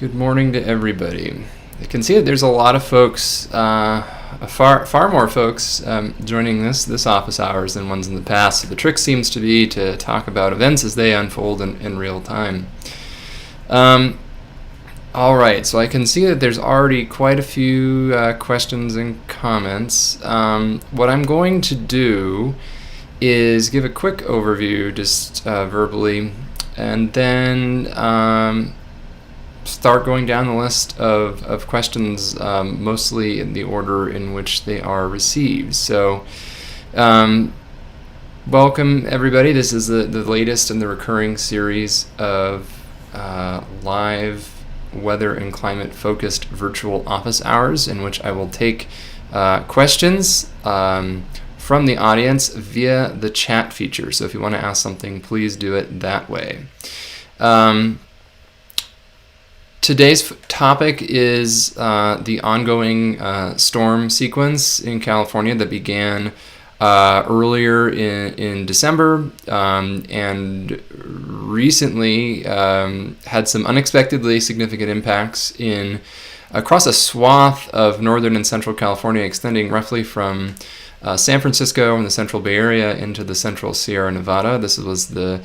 Good morning to everybody. I can see that there's a lot of folks, far more folks joining this office hours than ones in the past. So the trick seems to be to talk about events as they unfold in real time. All right, so I can see that there's already quite a few questions and comments. What I'm going to do is give a quick overview, just verbally, and then start going down the list of questions, mostly in the order in which they are received. So, welcome everybody. This is the latest in the recurring series of live weather and climate focused virtual office hours, in which I will take questions from the audience via the chat feature. So if you want to ask something, please do it that way. Today's topic is the ongoing storm sequence in California that began earlier in December and recently had some unexpectedly significant impacts across a swath of northern and central California, extending roughly from San Francisco and the Central Bay Area into the central Sierra Nevada. This was the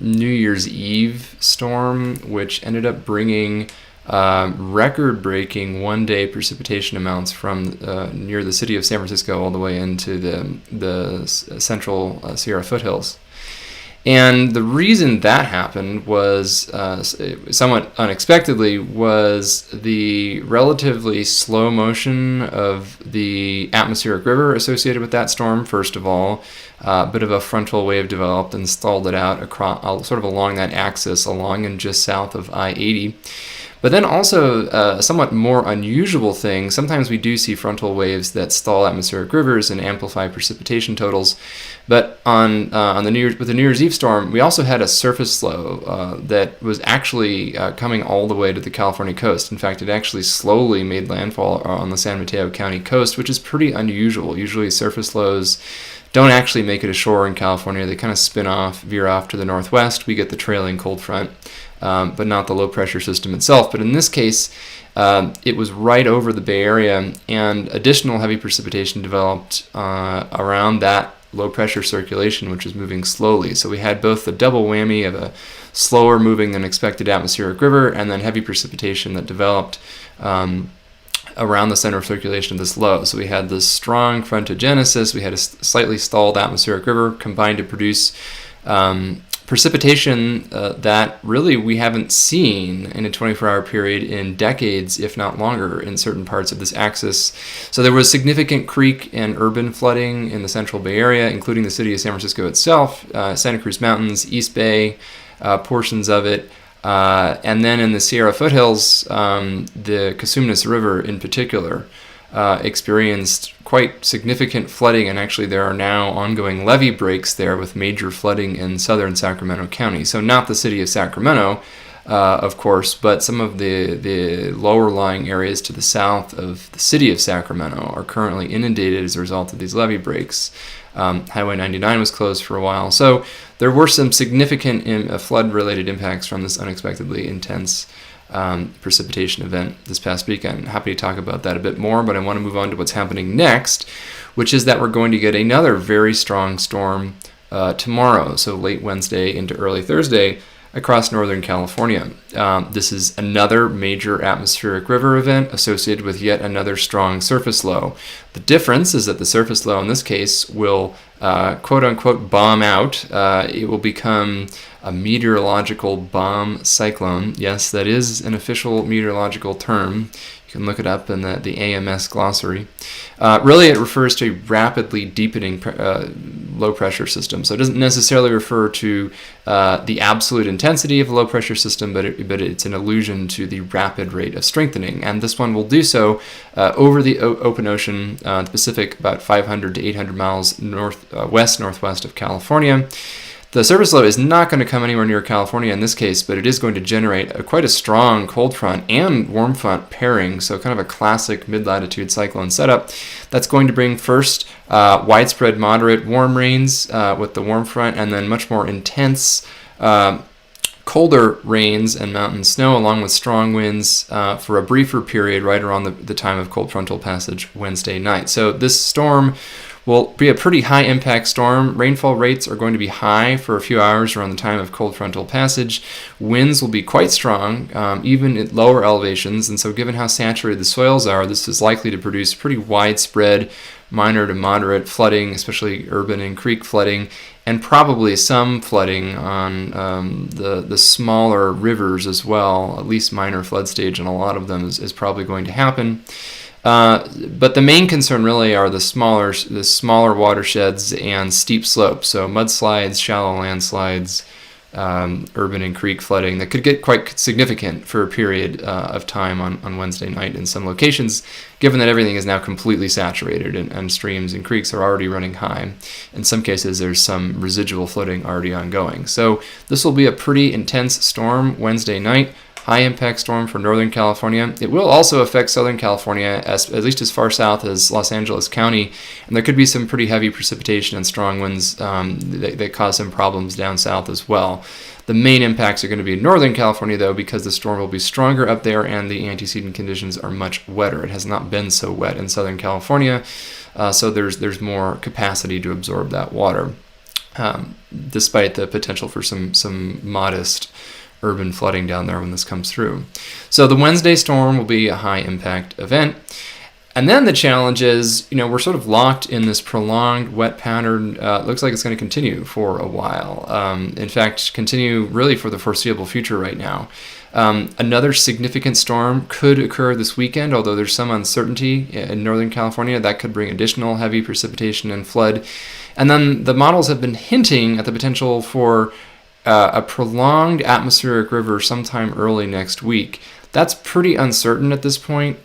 New Year's Eve storm, which ended up bringing record-breaking one-day precipitation amounts from near the city of San Francisco all the way into the central Sierra foothills. And the reason that happened was, somewhat unexpectedly, was the relatively slow motion of the atmospheric river associated with that storm. First of all, a bit of a frontal wave developed and stalled it out across, sort of along that axis, along and just south of I-80. But then also a somewhat more unusual thing, sometimes we do see frontal waves that stall atmospheric rivers and amplify precipitation totals. But with the New Year's Eve storm, we also had a surface low that was actually coming all the way to the California coast. In fact, it actually slowly made landfall on the San Mateo County coast, which is pretty unusual. Usually surface lows don't actually make it ashore in California. They kind of veer off to the northwest. We get the trailing cold front, but not the low pressure system itself. But in this case, it was right over the Bay Area, and additional heavy precipitation developed around that low pressure circulation, which was moving slowly. So we had both the double whammy of a slower moving than expected atmospheric river, and then heavy precipitation that developed around the center of circulation of this low. So we had this strong frontogenesis, we had a slightly stalled atmospheric river combined to produce precipitation that really we haven't seen in a 24-hour period in decades, if not longer, in certain parts of this axis. So there was significant creek and urban flooding in the Central Bay Area, including the city of San Francisco itself, Santa Cruz Mountains, East Bay, portions of it. And then in the Sierra foothills, the Cosumnes River in particular experienced quite significant flooding, and actually there are now ongoing levee breaks there with major flooding in southern Sacramento County. So not the city of Sacramento, of course, but some of the lower lying areas to the south of the city of Sacramento are currently inundated as a result of these levee breaks. Highway 99 was closed for a while. So there were some significant flood-related impacts from this unexpectedly intense precipitation event this past weekend. Happy to talk about that a bit more, but I want to move on to what's happening next, which is that we're going to get another very strong storm tomorrow, so late Wednesday into early Thursday, across Northern California. This is another major atmospheric river event associated with yet another strong surface low. The difference is that the surface low in this case will quote-unquote bomb out. It will become a meteorological bomb cyclone. Yes, that is an official meteorological term. You can look it up in the AMS glossary. Really, it refers to a rapidly deepening low-pressure system. So it doesn't necessarily refer to the absolute intensity of a low-pressure system, but it's an allusion to the rapid rate of strengthening. And this one will do so over the open ocean, the Pacific, about 500 to 800 miles northwest of California. The surface low is not going to come anywhere near California in this case, but it is going to generate quite a strong cold front and warm front pairing, so kind of a classic mid-latitude cyclone setup. That's going to bring first widespread moderate warm rains with the warm front, and then much more intense colder rains and mountain snow, along with strong winds for a briefer period right around the time of cold frontal passage Wednesday night. So this storm will be a pretty high impact storm. Rainfall rates are going to be high for a few hours around the time of cold frontal passage. Winds will be quite strong, even at lower elevations. And so given how saturated the soils are, this is likely to produce pretty widespread minor to moderate flooding, especially urban and creek flooding, and probably some flooding on the smaller rivers as well. At least minor flood stage, and a lot of them is probably going to happen. But the main concern really are the smaller watersheds and steep slopes. So mudslides, shallow landslides, urban and creek flooding that could get quite significant for a period of time on Wednesday night in some locations, given that everything is now completely saturated and streams and creeks are already running high. In some cases, there's some residual flooding already ongoing. So this will be a pretty intense storm Wednesday night. High impact storm for Northern California. It will also affect Southern California, at least as far south as Los Angeles County, and there could be some pretty heavy precipitation and strong winds that cause some problems down south as well. The main impacts are going to be in Northern California, though, because the storm will be stronger up there and the antecedent conditions are much wetter. It has not been so wet in Southern California, so there's more capacity to absorb that water, despite the potential for some modest urban flooding down there when this comes through. So the Wednesday storm will be a high impact event. And then the challenge is, we're sort of locked in this prolonged wet pattern. It looks like it's going to continue for a while. In fact, continue really for the foreseeable future right now. Another significant storm could occur this weekend, although there's some uncertainty in Northern California. That could bring additional heavy precipitation and flood. And then the models have been hinting at the potential for a prolonged atmospheric river sometime early next week. That's pretty uncertain at this point.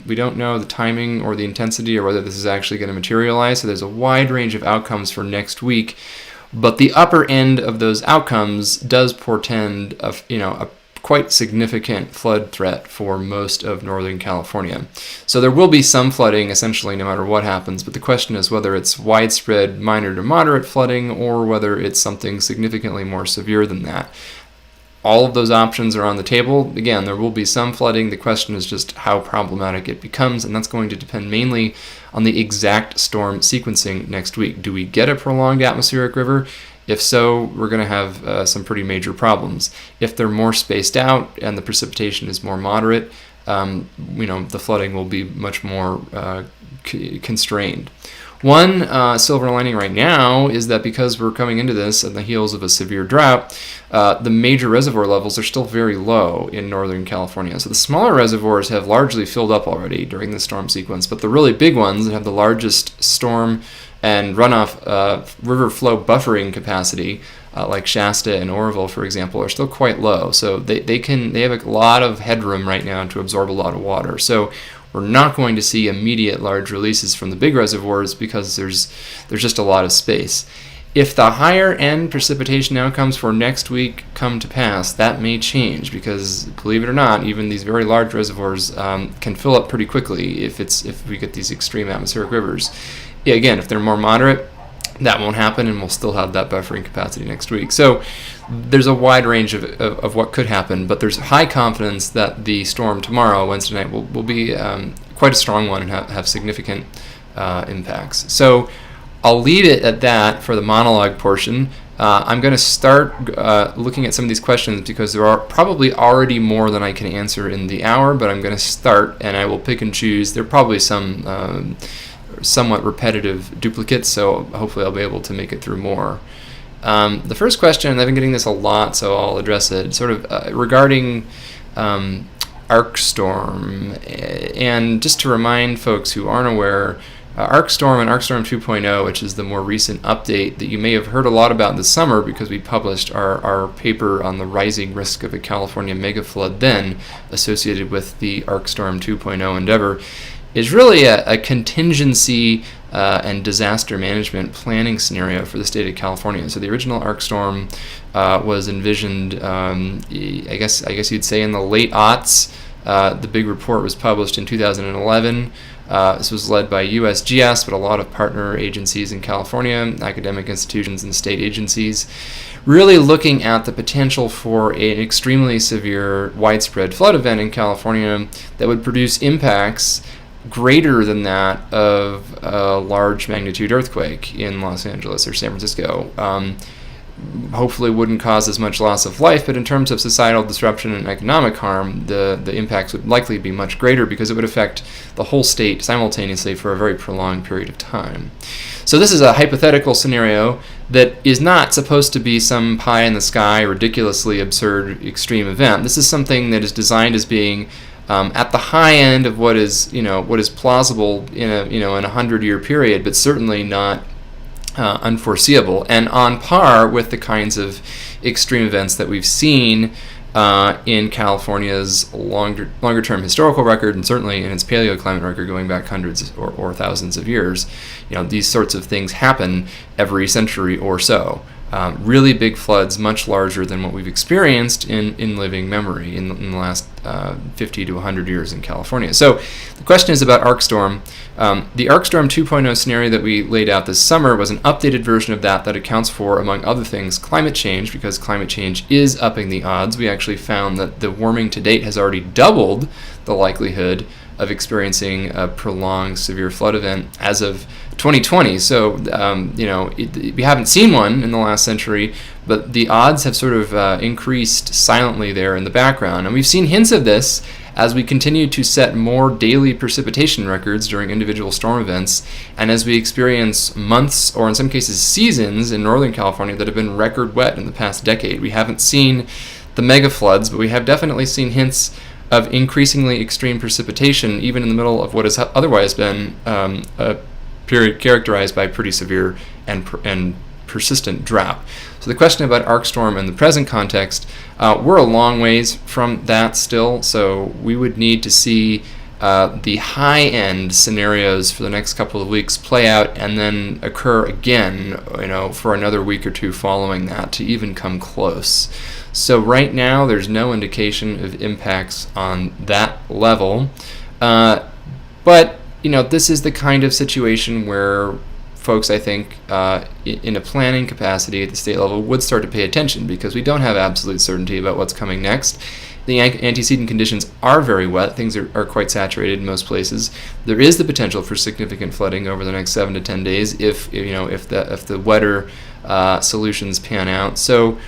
We don't know the timing or the intensity or whether this is actually going to materialize. So there's a wide range of outcomes for next week. But the upper end of those outcomes does portend a quite significant flood threat for most of Northern California. So there will be some flooding essentially no matter what happens, but the question is whether it's widespread minor to moderate flooding or whether it's something significantly more severe than that. All of those options are on the table. Again, there will be some flooding. The question is just how problematic it becomes, and that's going to depend mainly on the exact storm sequencing next week. Do we get a prolonged atmospheric river? If so, we're going to have some pretty major problems. If they're more spaced out and the precipitation is more moderate, the flooding will be much more constrained. One silver lining right now is that because we're coming into this on the heels of a severe drought, the major reservoir levels are still very low in Northern California. So the smaller reservoirs have largely filled up already during the storm sequence, but the really big ones that have the largest storm and runoff river flow buffering capacity, like Shasta and Oroville, for example, are still quite low. So they have a lot of headroom right now to absorb a lot of water. So we're not going to see immediate large releases from the big reservoirs because there's just a lot of space. If the higher end precipitation outcomes for next week come to pass, that may change because, believe it or not, even these very large reservoirs can fill up pretty quickly if we get these extreme atmospheric rivers. Yeah, again, if they're more moderate, that won't happen, and we'll still have that buffering capacity next week. So there's a wide range of what could happen, but there's high confidence that the storm tomorrow, Wednesday night, will be quite a strong one and have significant impacts. So I'll leave it at that for the monologue portion. I'm going to start looking at some of these questions because there are probably already more than I can answer in the hour, but I'm going to start and I will pick and choose. There are probably some somewhat repetitive duplicates, so hopefully I'll be able to make it through more. The first question, and I've been getting this a lot, so I'll address it, sort of regarding arc storm. And just to remind folks who aren't aware, arc storm and arc storm 2.0, which is the more recent update that you may have heard a lot about this summer because we published our paper on the rising risk of a California megaflood then associated with the arc storm 2.0 endeavor, is really a contingency and disaster management planning scenario for the state of California. So the original arc storm was envisioned, I guess you'd say in the late aughts. The big report was published in 2011. This was led by USGS, but a lot of partner agencies in California, academic institutions and state agencies, really looking at the potential for an extremely severe widespread flood event in California that would produce impacts greater than that of a large magnitude earthquake in Los Angeles or San Francisco. Hopefully wouldn't cause as much loss of life, but in terms of societal disruption and economic harm, the impacts would likely be much greater because it would affect the whole state simultaneously for a very prolonged period of time. So this is a hypothetical scenario that is not supposed to be some pie-in-the-sky, ridiculously absurd extreme event. This is something that is designed as being at the high end of what is plausible in a 100-year period, but certainly not unforeseeable, and on par with the kinds of extreme events that we've seen in California's longer-term historical record, and certainly in its paleoclimate record going back hundreds or thousands of years. These sorts of things happen every century or so. Really big floods, much larger than what we've experienced in living memory in the last 50 to 100 years in California. So the question is about ArcStorm. The ArcStorm 2.0 scenario that we laid out this summer was an updated version of that accounts for, among other things, climate change, because climate change is upping the odds. We actually found that the warming to date has already doubled the likelihood of experiencing a prolonged severe flood event as of 2020. So, we haven't seen one in the last century, but the odds have sort of increased silently there in the background. And we've seen hints of this as we continue to set more daily precipitation records during individual storm events, and as we experience months, or in some cases seasons, in Northern California that have been record wet in the past decade. We haven't seen the mega floods, but we have definitely seen hints of increasingly extreme precipitation, even in the middle of what has otherwise been a period characterized by pretty severe and persistent drought. So the question about ArcStorm in the present context, we're a long ways from that still, so we would need to see the high-end scenarios for the next couple of weeks play out and then occur again, for another week or two following that to even come close. So right now, there's no indication of impacts on that level. But, this is the kind of situation where folks, I think, in a planning capacity at the state level would start to pay attention, because we don't have absolute certainty about what's coming next. The antecedent conditions are very wet. Things are quite saturated in most places. There is the potential for significant flooding over the next 7 to 10 days if the wetter solutions pan out. So,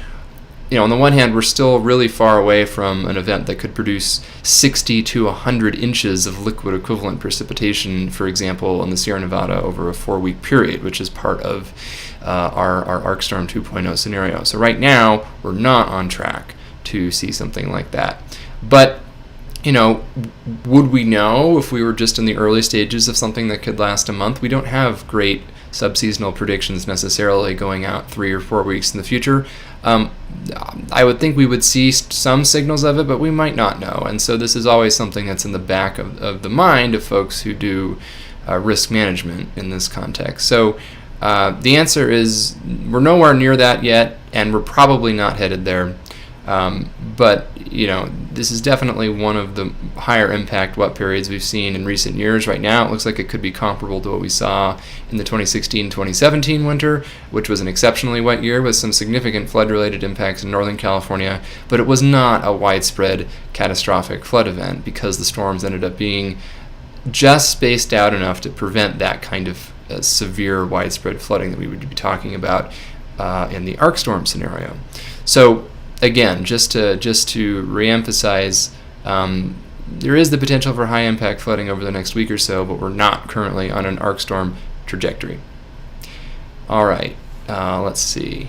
on the one hand, we're still really far away from an event that could produce 60 to 100 inches of liquid equivalent precipitation, for example, in the Sierra Nevada over a 4-week period, which is part of our ArcStorm 2.0 scenario. So right now, we're not on track to see something like that. But, would we know if we were just in the early stages of something that could last a month? We don't have great subseasonal predictions necessarily going out 3 or 4 weeks in the future. I would think we would see some signals of it, but we might not know. And so this is always something that's in the back of the mind of folks who do risk management in this context. So the answer is we're nowhere near that yet, and we're probably not headed there. But this is definitely one of the higher impact wet periods we've seen in recent years. Right now, it looks like it could be comparable to what we saw in the 2016-2017 winter, which was an exceptionally wet year with some significant flood-related impacts in Northern California, but it was not a widespread catastrophic flood event because the storms ended up being just spaced out enough to prevent that kind of severe widespread flooding that we would be talking about in the ArcStorm scenario. So again, just to reemphasize, there is the potential for high impact flooding over the next week or so, but we're not currently on an ArcStorm trajectory. All right, let's see.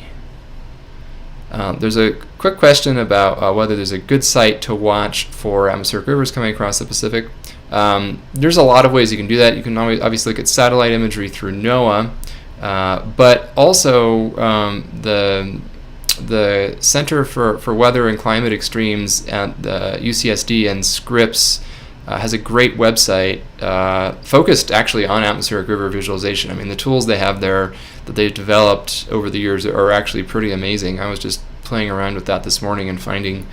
There's a quick question about whether there's a good site to watch for atmospheric rivers coming across the Pacific. There's a lot of ways you can do that. You can always obviously look at satellite imagery through NOAA, but also the Center for Weather and Climate Extremes at the UCSD and Scripps has a great website focused actually on atmospheric river visualization. I mean, the tools they have there that they've developed over the years are actually pretty amazing. I was just playing around with that this morning and finding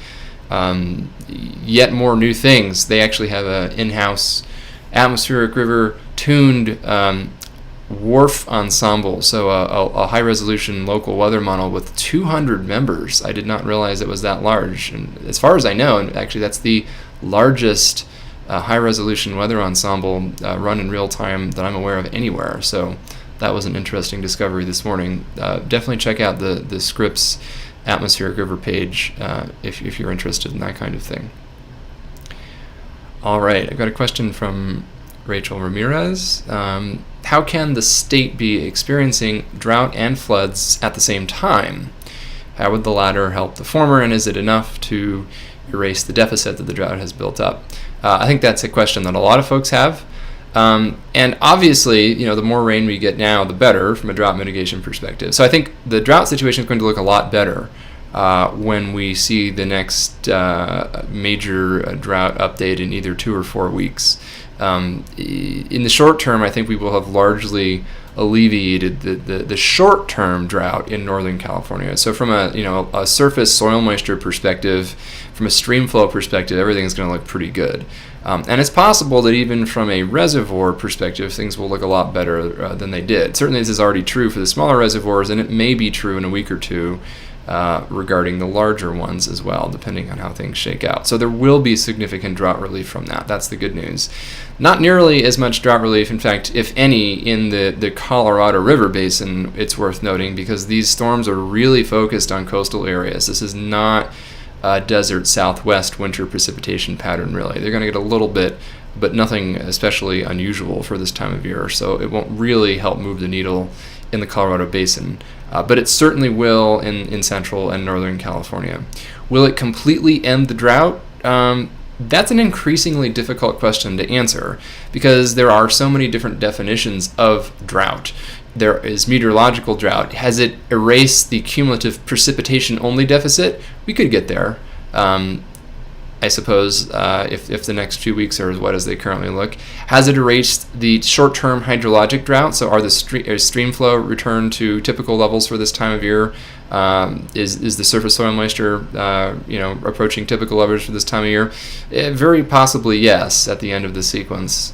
yet more new things. They actually have an in-house atmospheric river tuned WRF ensemble, so a high-resolution local weather model with 200 members. I did not realize it was that large. And as far as I know, and actually that's the largest high-resolution weather ensemble run in real time that I'm aware of anywhere. So that was an interesting discovery this morning. Definitely check out the Scripps Atmospheric River page if you're interested in that kind of thing. All right, I've got a question from Rachel Ramirez. How can the state be experiencing drought and floods at the same time? How would the latter help the former, and is it enough to erase the deficit that the drought has built up? I think that's a question that a lot of folks have. And obviously, the more rain we get now, the better from a drought mitigation perspective. So I think the drought situation is going to look a lot better when we see the next major drought update in either 2 or 4 weeks. In the short term, I think we will have largely alleviated the short-term drought in Northern California. So from a surface soil moisture perspective, from a stream flow perspective, everything's going to look pretty good. And it's possible that even from a reservoir perspective, things will look a lot better than they did. Certainly this is already true for the smaller reservoirs, and it may be true in a week or two regarding the larger ones as well, depending on how things shake out. So there will be significant drought relief from that. That's the good news. Not nearly as much drought relief, in fact, if any, in the Colorado River Basin, it's worth noting, because these storms are really focused on coastal areas. This is not a desert southwest winter precipitation pattern, really. They're going to get a little bit, but nothing especially unusual for this time of year. So it won't really help move the needle in the Colorado Basin. But it certainly will in central and northern California. Will it completely end the drought? That's an increasingly difficult question to answer because there are so many different definitions of drought. There is meteorological drought. Has it erased the cumulative precipitation only deficit? We could get there. I suppose, if the next few weeks are as wet as they currently look. Has it erased the short-term hydrologic drought? So are the stream flow returned to typical levels for this time of year? Is the surface soil moisture approaching typical levels for this time of year? Very possibly yes at the end of the sequence.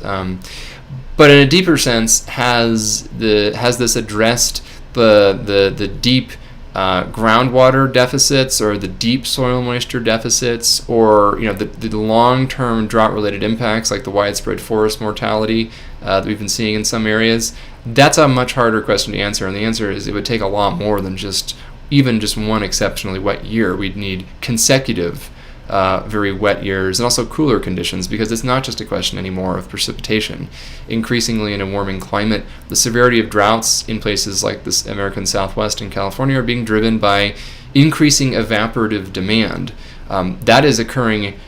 But in a deeper sense, has this addressed the deep groundwater deficits or the deep soil moisture deficits or the long-term drought-related impacts like the widespread forest mortality that we've been seeing in some areas? That's a much harder question to answer, and the answer is it would take a lot more than just one exceptionally wet year. We'd need consecutive very wet years and also cooler conditions, because it's not just a question anymore of precipitation. Increasingly in a warming climate, the severity of droughts in places like the American Southwest and California are being driven by increasing evaporative demand. That is occurring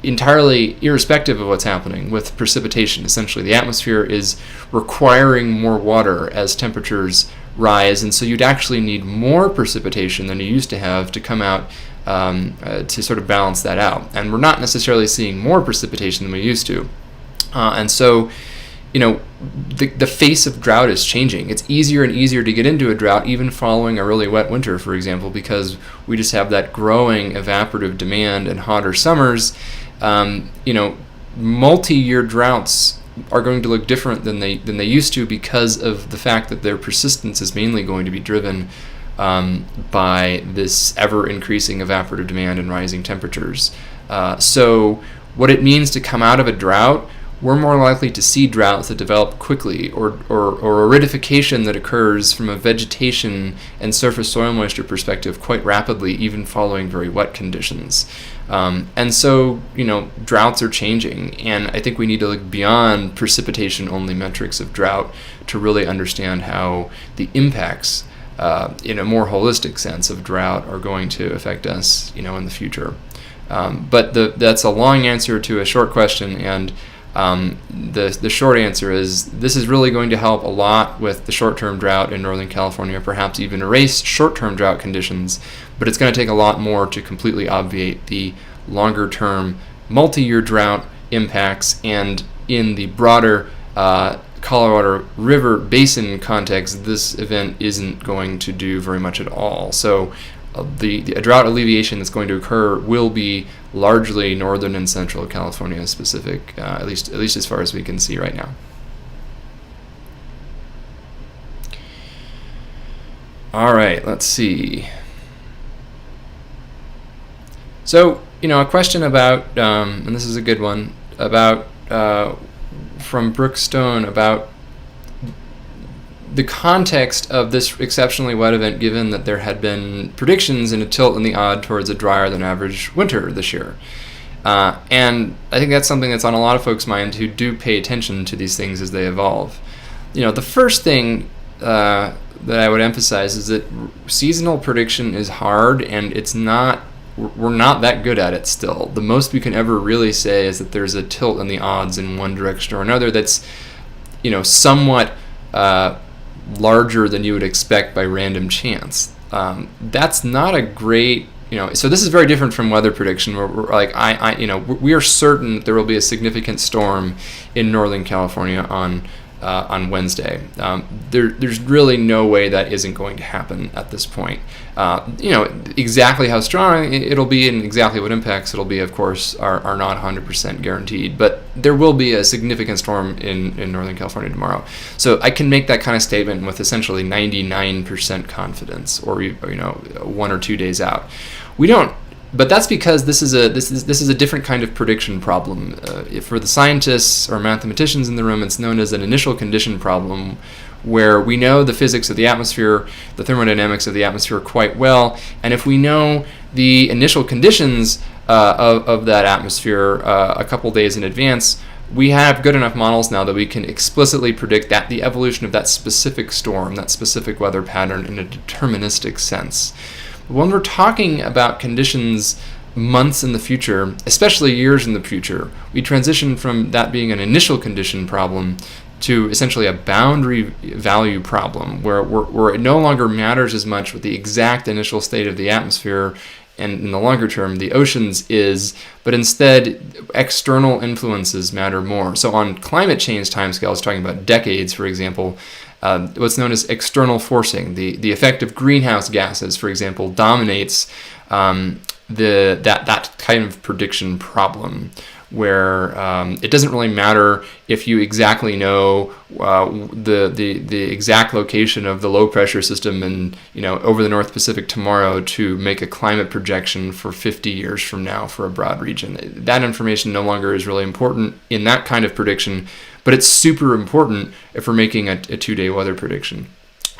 entirely irrespective of what's happening with precipitation. Essentially, the atmosphere is requiring more water as temperatures rise, and so you'd actually need more precipitation than you used to have to come out to sort of balance that out. And we're not necessarily seeing more precipitation than we used to. And so, the face of drought is changing. It's easier and easier to get into a drought, even following a really wet winter, for example, because we just have that growing evaporative demand and hotter summers. Multi-year droughts are going to look different than they used to because of the fact that their persistence is mainly going to be driven by this ever-increasing evaporative demand and rising temperatures. So what it means to come out of a drought, we're more likely to see droughts that develop quickly or aridification that occurs from a vegetation and surface soil moisture perspective quite rapidly, even following very wet conditions. And so, droughts are changing, and I think we need to look beyond precipitation-only metrics of drought to really understand how the impacts in a more holistic sense of drought are going to affect us, in the future. But that's a long answer to a short question, and the short answer is this is really going to help a lot with the short-term drought in Northern California, perhaps even erase short-term drought conditions, but it's going to take a lot more to completely obviate the longer-term multi-year drought impacts, and in the broader Colorado River Basin context, this event isn't going to do very much at all. So the drought alleviation that's going to occur will be largely northern and central California specific, at least as far as we can see right now. All right, let's see. So, a question about, and this is a good one, about from Brookstone about the context of this exceptionally wet event, given that there had been predictions and a tilt in the odd towards a drier than average winter this year. And I think that's something that's on a lot of folks' minds who do pay attention to these things as they evolve. The first thing that I would emphasize is that seasonal prediction is hard, and we're not that good at it still. The most we can ever really say is that there's a tilt in the odds in one direction or another that's, somewhat larger than you would expect by random chance. That's not a great, so this is very different from weather prediction, where we're like, we are certain that there will be a significant storm in Northern California on Wednesday. There's really no way that isn't going to happen at this point. Exactly how strong it'll be and exactly what impacts it'll be, of course, are not 100% guaranteed. But there will be a significant storm in Northern California tomorrow. So I can make that kind of statement with essentially 99% confidence, or 1 or 2 days out. We don't. But that's because this is a different kind of prediction problem. For the scientists or mathematicians in the room, it's known as an initial condition problem, where we know the physics of the atmosphere, the thermodynamics of the atmosphere quite well, and if we know the initial conditions of that atmosphere a couple days in advance, we have good enough models now that we can explicitly predict that the evolution of that specific storm, that specific weather pattern in a deterministic sense. When we're talking about conditions months in the future, especially years in the future, we transition from that being an initial condition problem to essentially a boundary value problem, where it no longer matters as much what the exact initial state of the atmosphere and in the longer term the oceans is, but instead external influences matter more. So on climate change timescales, talking about decades, for example, what's known as external forcing, the effect of greenhouse gases, for example, dominates that kind of prediction problem, where it doesn't really matter if you exactly know the exact location of the low pressure system and over the North Pacific tomorrow to make a climate projection for 50 years from now for a broad region. That information no longer is really important in that kind of prediction, but it's super important if we're making a 2-day weather prediction.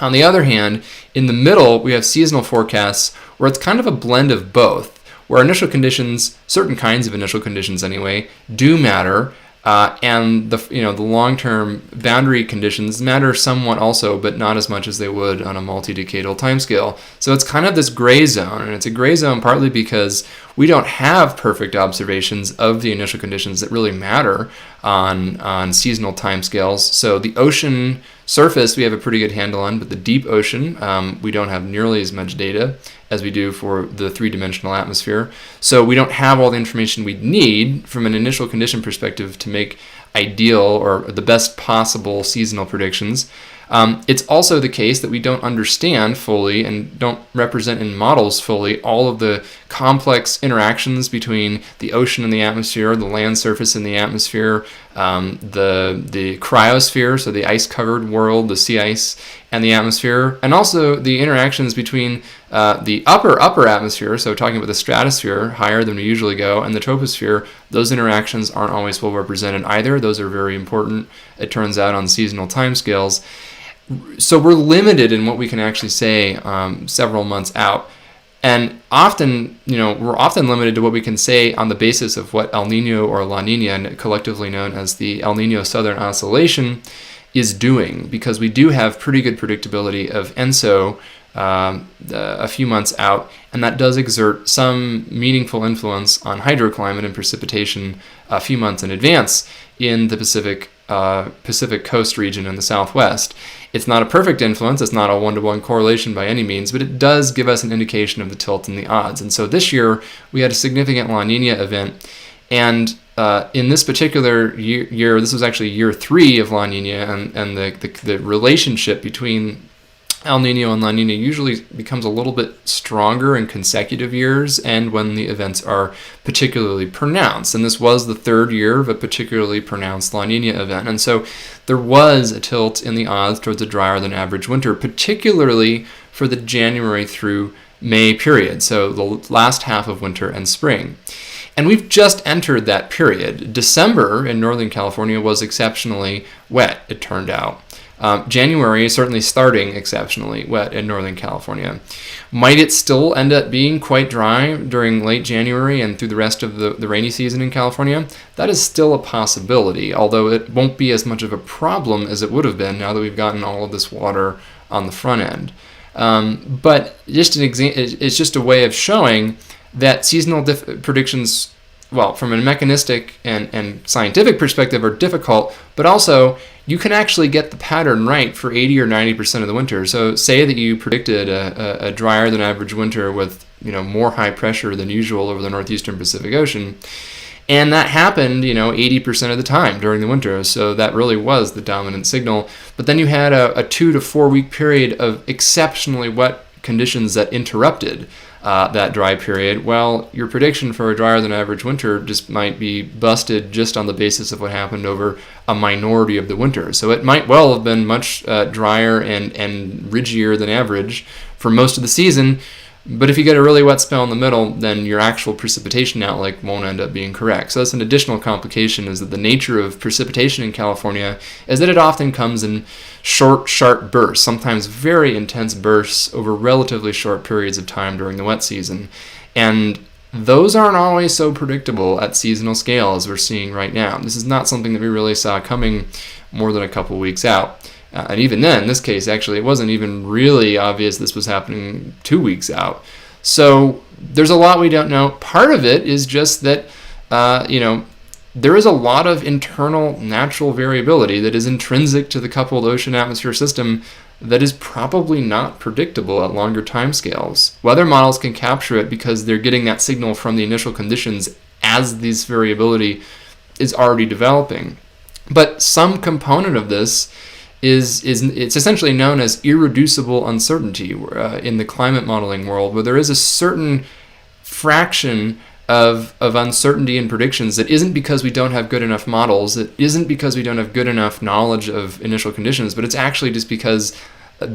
On the other hand, in the middle, we have seasonal forecasts where it's kind of a blend of both, where initial conditions, certain kinds of initial conditions anyway, do matter, and the long-term boundary conditions matter somewhat also, but not as much as they would on a multi-decadal timescale. So it's kind of this gray zone, and it's a gray zone partly because we don't have perfect observations of the initial conditions that really matter on seasonal timescales. So the ocean surface we have a pretty good handle on, but the deep ocean we don't have nearly as much data as we do for the three-dimensional atmosphere. So we don't have all the information we need from an initial condition perspective to make ideal or the best possible seasonal predictions. It's also the case that we don't understand fully and don't represent in models fully all of the complex interactions between the ocean and the atmosphere, the land surface and the atmosphere, the cryosphere, so the ice-covered world, the sea ice, and the atmosphere, and also the interactions between the upper atmosphere, so talking about the stratosphere, higher than we usually go, and the troposphere. Those interactions aren't always well represented either. Those are very important, it turns out, on seasonal timescales. So we're limited in what we can actually say several months out. And often, we're often limited to what we can say on the basis of what El Nino or La Nina, collectively known as the El Nino Southern Oscillation, is doing, because we do have pretty good predictability of ENSO a few months out, and that does exert some meaningful influence on hydroclimate and precipitation a few months in advance in the Pacific coast region in the Southwest. It's not a perfect influence, it's not a one-to-one correlation by any means, but it does give us an indication of the tilt in the odds. And so this year, we had a significant La Nina event, and in this particular year, this was actually year 3 of La Nina, and the relationship between El Nino and La Nina usually becomes a little bit stronger in consecutive years and when the events are particularly pronounced. And this was the third year of a particularly pronounced La Nina event. And so there was a tilt in the odds towards a drier than average winter, particularly for the January through May period, so the last half of winter and spring. And we've just entered that period. December in Northern California was exceptionally wet, it turned out. January is certainly starting exceptionally wet in Northern California. Might it still end up being quite dry during late January and through the rest of the rainy season in California? That is still a possibility, although it won't be as much of a problem as it would have been now that we've gotten all of this water on the front end. But just it's just a way of showing that seasonal predictions, well, from a mechanistic and scientific perspective, are difficult, but also you can actually get the pattern right for 80 or 90% of the winter. So say that you predicted a drier than average winter with more high pressure than usual over the northeastern Pacific Ocean, and that happened 80% of the time during the winter. So that really was the dominant signal. But then you had a 2 to 4 week period of exceptionally wet conditions that interrupted that dry period. Well, your prediction for a drier than average winter just might be busted just on the basis of what happened over a minority of the winter. So it might well have been much drier and ridgier than average for most of the season, but if you get a really wet spell in the middle, then your actual precipitation outlook won't end up being correct. So that's an additional complication, is that the nature of precipitation in California is that it often comes in short, sharp bursts, sometimes very intense bursts over relatively short periods of time during the wet season. And those aren't always so predictable at seasonal scale as we're seeing right now. This is not something that we really saw coming more than a couple weeks out. And even then, in this case, actually, it wasn't even really obvious this was happening 2 weeks out. So there's a lot we don't know. Part of it is just that, there is a lot of internal natural variability that is intrinsic to the coupled ocean-atmosphere system that is probably not predictable at longer timescales. Weather models can capture it because they're getting that signal from the initial conditions as this variability is already developing. But some component of this is it's essentially known as irreducible uncertainty in the climate modeling world, where there is a certain fraction of uncertainty in predictions that isn't because we don't have good enough models, it isn't because we don't have good enough knowledge of initial conditions, but it's actually just because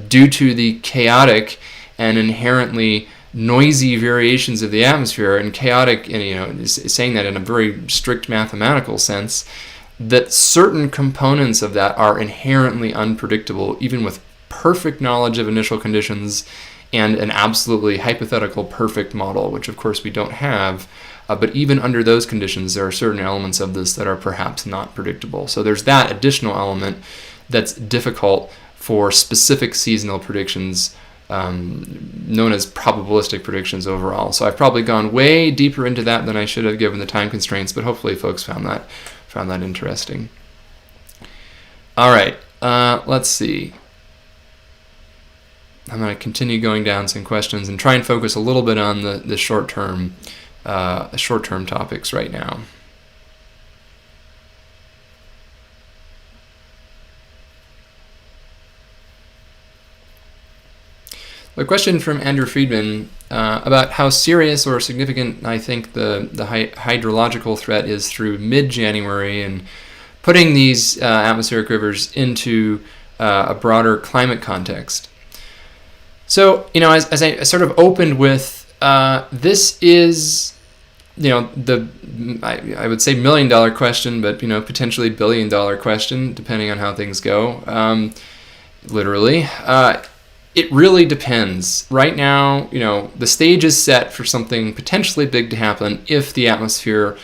due to the chaotic and inherently noisy variations of the atmosphere, and chaotic, and saying that in a very strict mathematical sense, that certain components of that are inherently unpredictable, even with perfect knowledge of initial conditions and an absolutely hypothetical perfect model, which of course we don't have. But even under those conditions, there are certain elements of this that are perhaps not predictable. So there's that additional element that's difficult for specific seasonal predictions, known as probabilistic predictions overall. So I've probably gone way deeper into that than I should have given the time constraints, but hopefully folks found that interesting. All right, let's see. I'm going to continue going down some questions and try and focus a little bit on the short-term topics right now. A question from Andrew Friedman about how serious or significant I think the hydrological threat is through mid-January, and putting these atmospheric rivers into a broader climate context. So, as I sort of opened with, this is, I would say $1 million question, but potentially $1 billion question, depending on how things go. Literally. It really depends. Right now, the stage is set for something potentially big to happen if the atmosphere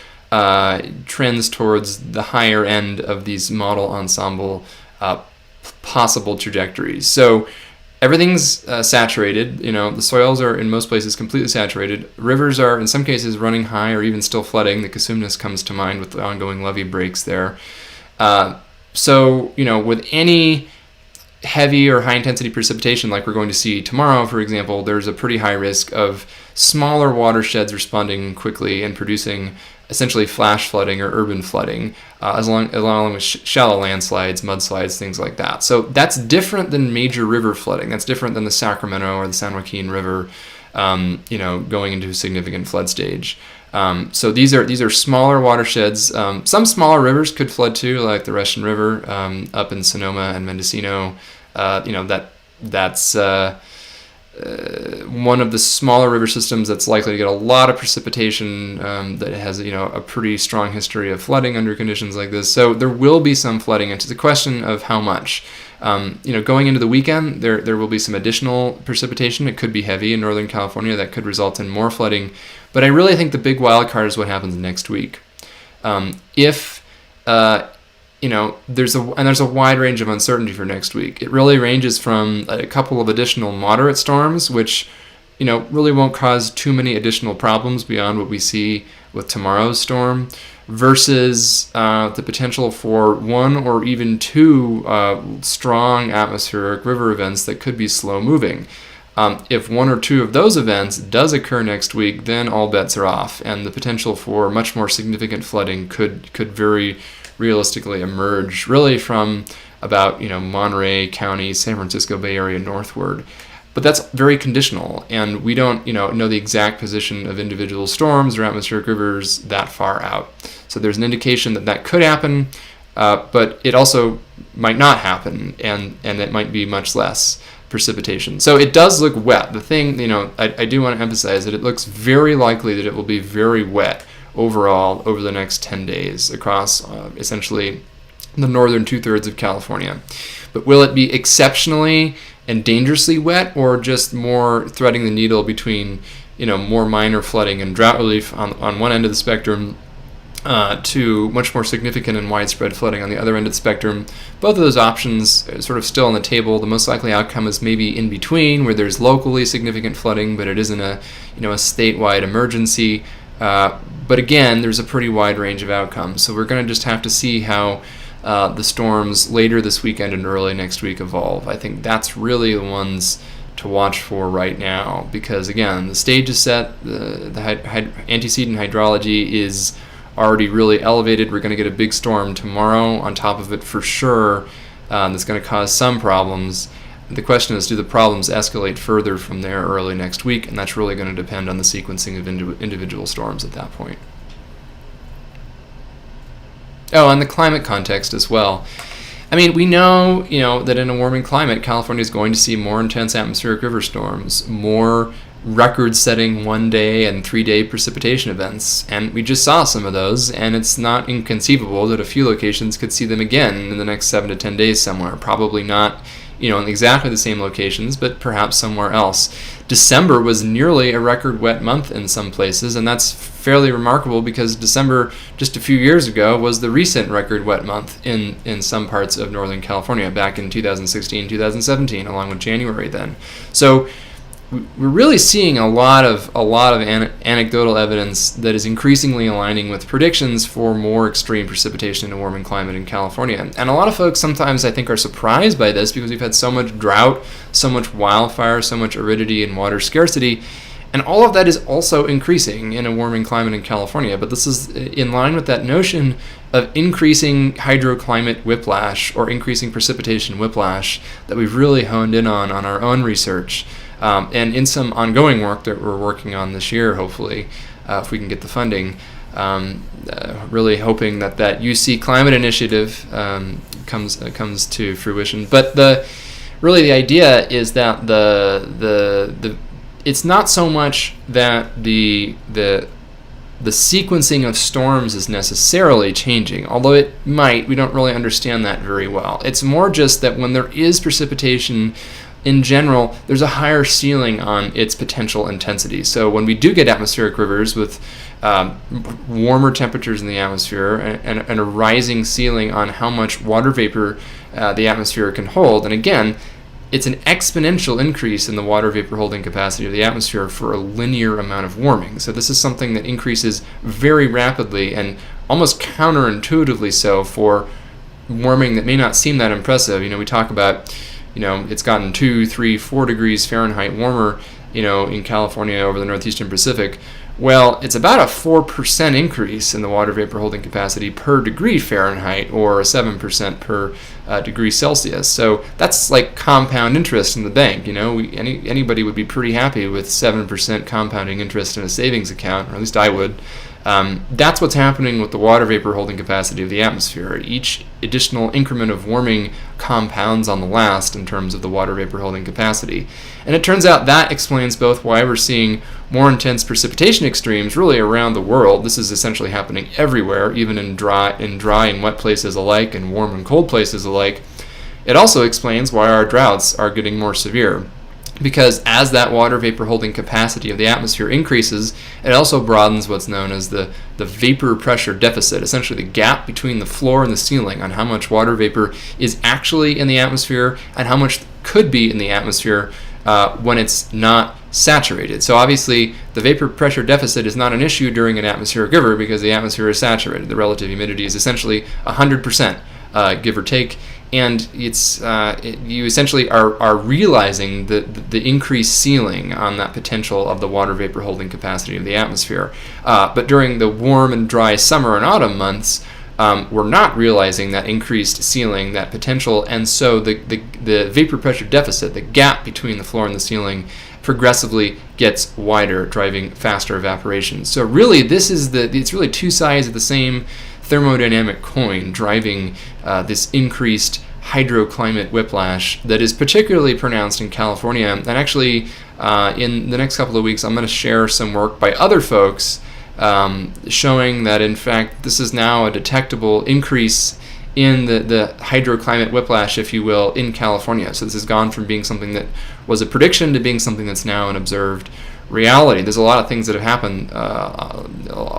trends towards the higher end of these model ensemble possible trajectories. So everything's saturated. The soils are in most places completely saturated. Rivers are in some cases running high or even still flooding. The Cosumnes comes to mind with the ongoing levee breaks there. So with any heavy or high intensity precipitation like we're going to see tomorrow, for example, there's a pretty high risk of smaller watersheds responding quickly and producing essentially flash flooding or urban flooding, along with shallow landslides, mudslides, things like that. So that's different than major river flooding. That's different than the Sacramento or the San Joaquin River, going into a significant flood stage. So these are smaller watersheds. Some smaller rivers could flood too, like the Russian River up in Sonoma and Mendocino. That's one of the smaller river systems that's likely to get a lot of precipitation, that has a pretty strong history of flooding under conditions like this. So there will be some flooding. It's a question of how much. Going into the weekend, there will be some additional precipitation. It could be heavy in Northern California. That could result in more flooding. But I really think the big wild card is what happens next week. There's a wide range of uncertainty for next week. It really ranges from a couple of additional moderate storms, which, really won't cause too many additional problems beyond what we see with tomorrow's storm, versus the potential for one or even two strong atmospheric river events that could be slow moving. If one or two of those events does occur next week, then all bets are off, and the potential for much more significant flooding could very realistically emerge really from about Monterey County, San Francisco Bay Area northward. But that's very conditional, and we don't know the exact position of individual storms or atmospheric rivers that far out. So there's an indication that could happen, but it also might not happen, and it might be much less precipitation. So it does look wet. The thing, I do want to emphasize that it looks very likely that it will be very wet overall over the next 10 days across essentially the northern 2/3 of California. But will it be exceptionally and dangerously wet, or just more threading the needle between more minor flooding and drought relief on one end of the spectrum, to much more significant and widespread flooding on the other end of the spectrum? Both of those options are sort of still on the table. The most likely outcome is maybe in between, where there's locally significant flooding, but it isn't a statewide emergency. But again, there's a pretty wide range of outcomes. So we're going to just have to see how the storms later this weekend and early next week evolve. I think that's really the ones to watch for right now, because again, the stage is set. The antecedent hydrology is already really elevated. We're going to get a big storm tomorrow on top of it for sure. That's going to cause some problems. The question is, do the problems escalate further from there early next week? And that's really going to depend on the sequencing of individual storms at that point. Oh, and the climate context as well. I mean, we know, that in a warming climate, California is going to see more intense atmospheric river storms, more record-setting 1-day and 3-day precipitation events, and we just saw some of those, and it's not inconceivable that a few locations could see them again in the next 7 to 10 days somewhere. Probably not, in exactly the same locations, but perhaps somewhere else. December was nearly a record wet month in some places, and that's fairly remarkable because December just a few years ago was the recent record wet month in some parts of Northern California back in 2016, 2017, along with January then. So we're really seeing a lot of anecdotal evidence that is increasingly aligning with predictions for more extreme precipitation in a warming climate in California. And a lot of folks sometimes, I think, are surprised by this because we've had so much drought, so much wildfire, so much aridity and water scarcity, and all of that is also increasing in a warming climate in California. But this is in line with that notion of increasing hydroclimate whiplash or increasing precipitation whiplash that we've really honed in on our own research. And in some ongoing work that we're working on this year, hopefully, if we can get the funding, really hoping that UC climate initiative comes to fruition. But the idea is that it's not so much that the sequencing of storms is necessarily changing, although it might. We don't really understand that very well. It's more just that when there is precipitation, in general, there's a higher ceiling on its potential intensity. So when we do get atmospheric rivers with warmer temperatures in the atmosphere and a rising ceiling on how much water vapor the atmosphere can hold, and again, it's an exponential increase in the water vapor holding capacity of the atmosphere for a linear amount of warming. So this is something that increases very rapidly and almost counterintuitively so for warming that may not seem that impressive. We talk about it's gotten 2, 3, 4 degrees Fahrenheit warmer, in California over the northeastern Pacific Well, it's about a 4% increase in the water vapor holding capacity per degree Fahrenheit, or 7% per degree Celsius. So that's like compound interest in the bank. Anybody would be pretty happy with 7% compounding interest in a savings account, or at least I would. That's what's happening with the water vapor holding capacity of the atmosphere. Each additional increment of warming compounds on the last in terms of the water vapor holding capacity. And it turns out that explains both why we're seeing more intense precipitation extremes really around the world. This is essentially happening everywhere, even in dry and wet places alike, and warm and cold places alike. It also explains why our droughts are getting more severe, because as that water vapor holding capacity of the atmosphere increases, it also broadens what's known as the vapor pressure deficit, essentially the gap between the floor and the ceiling on how much water vapor is actually in the atmosphere and how much could be in the atmosphere when it's not saturated. So obviously the vapor pressure deficit is not an issue during an atmospheric river because the atmosphere is saturated. The relative humidity is essentially 100%, give or take. And you essentially are realizing the increased ceiling on that potential of the water vapor holding capacity of the atmosphere. But during the warm and dry summer and autumn months, we're not realizing that increased ceiling, that potential, and so the vapor pressure deficit, the gap between the floor and the ceiling, progressively gets wider, driving faster evaporation. So really, it's really two sides of the same thermodynamic coin, driving this increased hydroclimate whiplash that is particularly pronounced in California. And actually, in the next couple of weeks, I'm going to share some work by other folks showing that, in fact, this is now a detectable increase in the hydroclimate whiplash, if you will, in California. So this has gone from being something that was a prediction to being something that's now an observed reality. There's a lot of things that have happened, a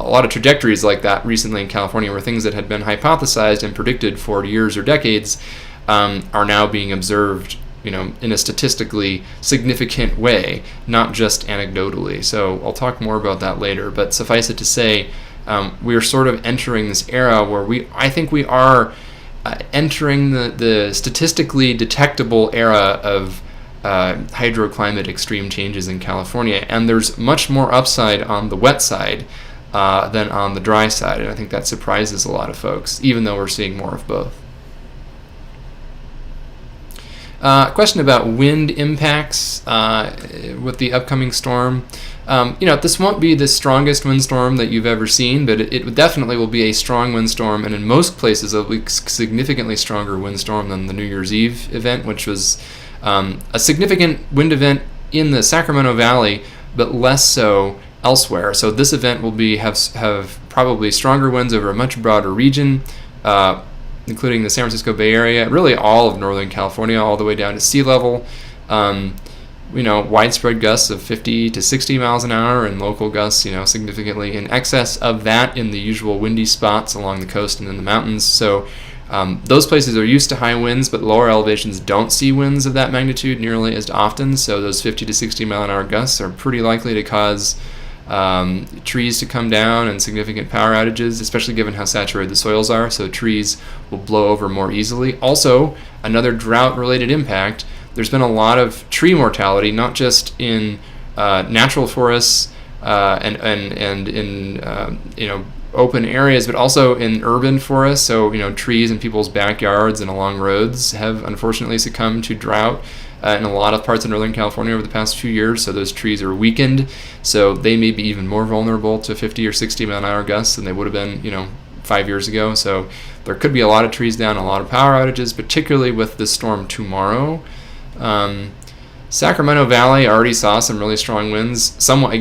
lot of trajectories like that recently in California, where things that had been hypothesized and predicted for years or decades are now being observed, in a statistically significant way, not just anecdotally. So I'll talk more about that later, but suffice it to say, we are sort of entering this era where I think we are entering the statistically detectable era of hydroclimate extreme changes in California, and there's much more upside on the wet side than on the dry side, and I think that surprises a lot of folks, even though we're seeing more of both. Question about wind impacts with the upcoming storm. This won't be the strongest windstorm that you've ever seen, but it definitely will be a strong windstorm, and in most places a significantly stronger windstorm than the New Year's Eve event, which was a significant wind event in the Sacramento Valley, but less so elsewhere. So this event will have probably stronger winds over a much broader region, including the San Francisco Bay Area, really all of Northern California, all the way down to sea level. Widespread gusts of 50 to 60 miles an hour, and local gusts, significantly in excess of that in the usual windy spots along the coast and in the mountains. So those places are used to high winds, but lower elevations don't see winds of that magnitude nearly as often. So those 50 to 60 mile an hour gusts are pretty likely to cause trees to come down and significant power outages, especially given how saturated the soils are. So trees will blow over more easily. Also, another drought-related impact. There's been a lot of tree mortality, not just in natural forests and in open areas, but also in urban forests. So trees in people's backyards and along roads have unfortunately succumbed to drought in a lot of parts of Northern California over the past few years. So those trees are weakened, so they may be even more vulnerable to 50 or 60 mile an hour gusts than they would have been 5 years ago. So there could be a lot of trees down, a lot of power outages, particularly with this storm tomorrow. Sacramento Valley already saw some really strong winds, somewhat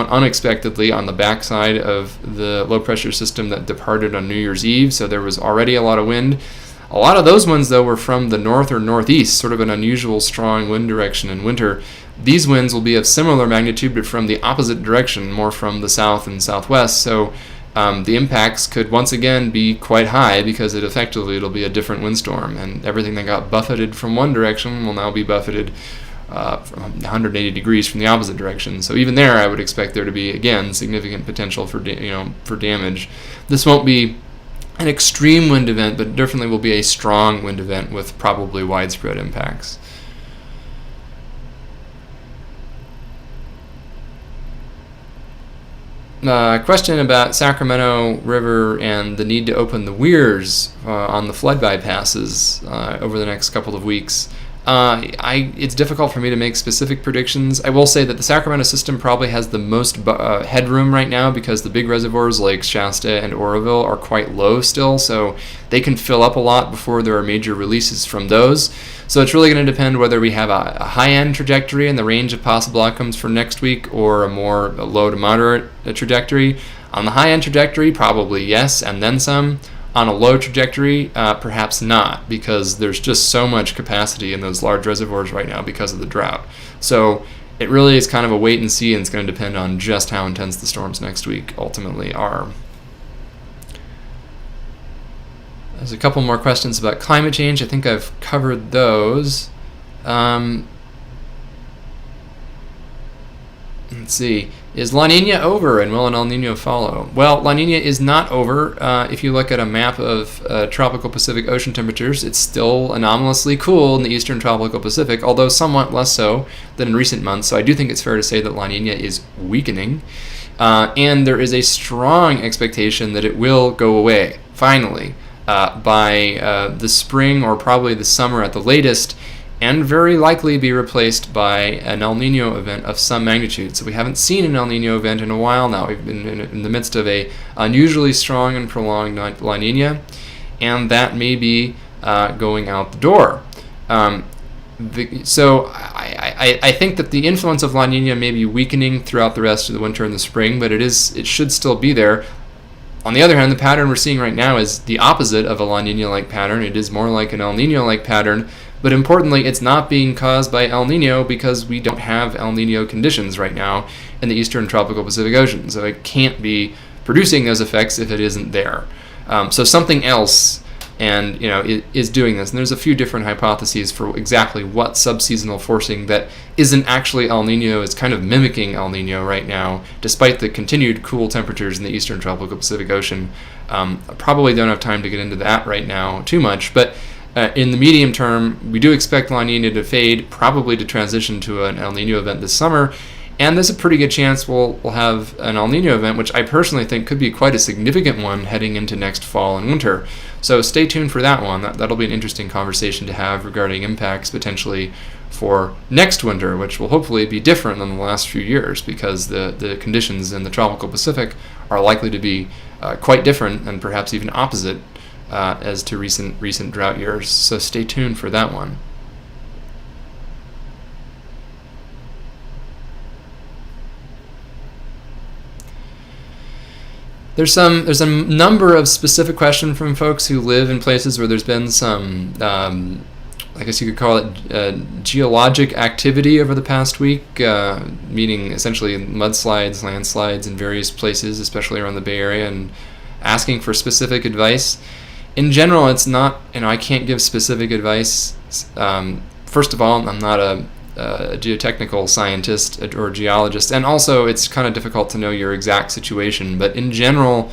unexpectedly on the backside of the low pressure system that departed on New Year's Eve, so there was already a lot of wind. A lot of those winds, though, were from the north or northeast, sort of an unusual strong wind direction in winter. These winds will be of similar magnitude, but from the opposite direction, more from the south and southwest, so the impacts could once again be quite high because it'll be a different windstorm, and everything that got buffeted from one direction will now be buffeted from 180 degrees from the opposite direction. So even there, I would expect there to be, again, significant potential for damage. This won't be an extreme wind event, but definitely will be a strong wind event with probably widespread impacts. Question about Sacramento River and the need to open the weirs on the flood bypasses over the next couple of weeks. It's difficult for me to make specific predictions. I will say that the Sacramento system probably has the most headroom right now because the big reservoirs like Shasta and Oroville are quite low still, so they can fill up a lot before there are major releases from those. So it's really going to depend whether we have a high-end trajectory in the range of possible outcomes for next week or a more low to moderate trajectory. On the high-end trajectory, probably yes, and then some. On a low trajectory, perhaps not, because there's just so much capacity in those large reservoirs right now because of the drought. So it really is kind of a wait and see, and it's going to depend on just how intense the storms next week ultimately are. There's a couple more questions about climate change. I think I've covered those. Let's see. Is La Nina over, and will an El Nino follow? Well, La Nina is not over. If you look at a map of tropical Pacific Ocean temperatures, it's still anomalously cool in the eastern tropical Pacific, although somewhat less so than in recent months. So I do think it's fair to say that La Nina is weakening. And there is a strong expectation that it will go away, finally, by the spring or probably the summer at the latest, and very likely be replaced by an El Nino event of some magnitude. So we haven't seen an El Nino event in a while now. We've been in the midst of a unusually strong and prolonged La Nina, and that may be going out the door. So I think that the influence of La Nina may be weakening throughout the rest of the winter and the spring, but it should still be there. On the other hand, the pattern we're seeing right now is the opposite of a La Nina-like pattern. It is more like an El Nino-like pattern. But importantly, it's not being caused by El Nino because we don't have El Nino conditions right now in the eastern tropical Pacific Ocean. So it can't be producing those effects if it isn't there. So something else is doing this. And there's a few different hypotheses for exactly what subseasonal forcing that isn't actually El Nino is kind of mimicking El Nino right now, despite the continued cool temperatures in the eastern tropical Pacific Ocean. I probably don't have time to get into that right now too much, but in the medium term, we do expect La Nina to fade, probably to transition to an El Nino event this summer, and there's a pretty good chance we'll have an El Nino event, which I personally think could be quite a significant one heading into next fall and winter. So stay tuned for that one. That'll be an interesting conversation to have regarding impacts potentially for next winter, which will hopefully be different than the last few years because the conditions in the tropical Pacific are likely to be quite different and perhaps even opposite as to recent drought years. So stay tuned for that one. There's a number of specific questions from folks who live in places where there's been some, I guess you could call it geologic activity over the past week, meaning essentially mudslides, landslides in various places, especially around the Bay Area, and asking for specific advice. In general, it's not, I can't give specific advice. First of all, I'm not a geotechnical scientist or geologist, and also it's kind of difficult to know your exact situation. But in general,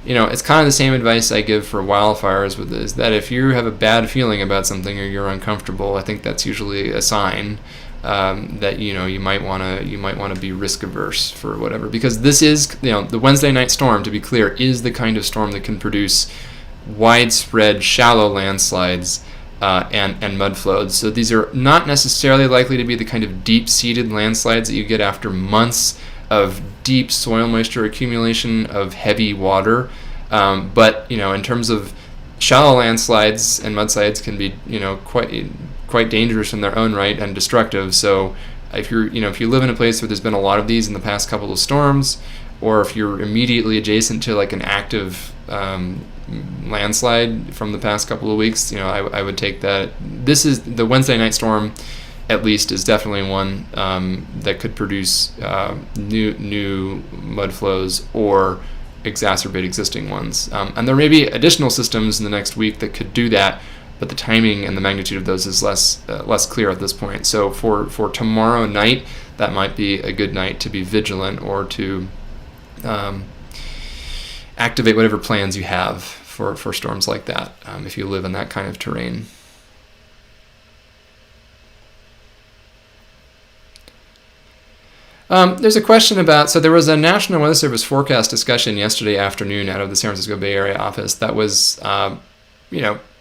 it's kind of the same advice I give for wildfires with this, that if you have a bad feeling about something or you're uncomfortable, I think that's usually a sign that you might want to be risk averse for whatever, because this is the Wednesday night storm, to be clear, is the kind of storm that can produce widespread shallow landslides and mud flows. So these are not necessarily likely to be the kind of deep-seated landslides that you get after months of deep soil moisture accumulation of heavy water. But in terms of shallow landslides and mudslides can be quite dangerous in their own right and destructive. So if you live in a place where there's been a lot of these in the past couple of storms, or if you're immediately adjacent to like an active landslide from the past couple of weeks, I would take that. This is the Wednesday night storm, at least, is definitely one that could produce new mud flows or exacerbate existing ones. And there may be additional systems in the next week that could do that, but the timing and the magnitude of those is less clear at this point. So for tomorrow night, that might be a good night to be vigilant or to activate whatever plans you have for storms like that, if you live in that kind of terrain. There's a question about, so there was a National Weather Service forecast discussion yesterday afternoon out of the San Francisco Bay Area office that was,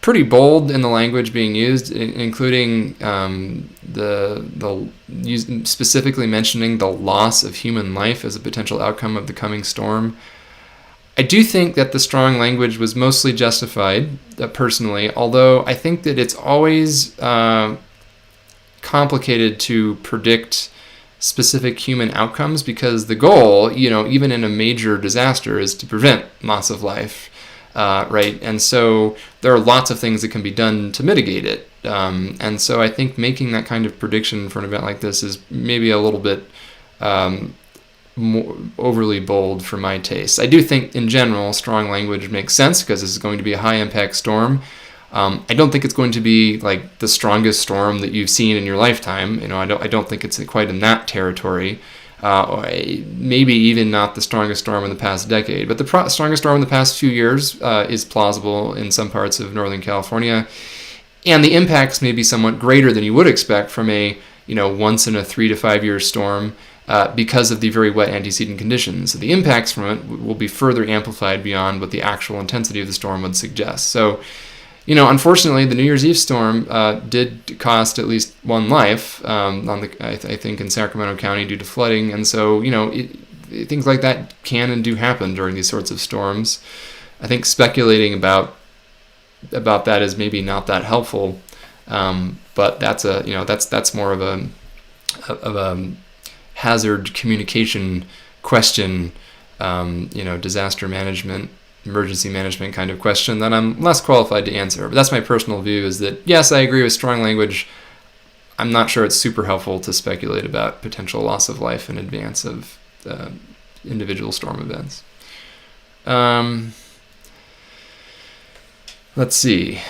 pretty bold in the language being used, including specifically mentioning the loss of human life as a potential outcome of the coming storm. I do think that the strong language was mostly justified, personally, although I think that it's always complicated to predict specific human outcomes, because the goal, even in a major disaster, is to prevent loss of life, right? And so there are lots of things that can be done to mitigate it. And so I think making that kind of prediction for an event like this is maybe a little bit more overly bold for my taste. I do think, in general, strong language makes sense because this is going to be a high-impact storm. I don't think it's going to be like the strongest storm that you've seen in your lifetime. I don't think it's quite in that territory. Maybe even not the strongest storm in the past decade, but the strongest storm in the past few years is plausible in some parts of Northern California, and the impacts may be somewhat greater than you would expect from a once in a 3 to 5 year storm. Because of the very wet antecedent conditions. So the impacts from it will be further amplified beyond what the actual intensity of the storm would suggest. So, unfortunately, the New Year's Eve storm did cost at least one life, I think in Sacramento County due to flooding. And so, things like that can and do happen during these sorts of storms. I think speculating about that is maybe not that helpful, but that's more of a hazard communication question, disaster management, emergency management kind of question that I'm less qualified to answer. But that's my personal view, is that, yes, I agree with strong language. I'm not sure it's super helpful to speculate about potential loss of life in advance of individual storm events. Let's see.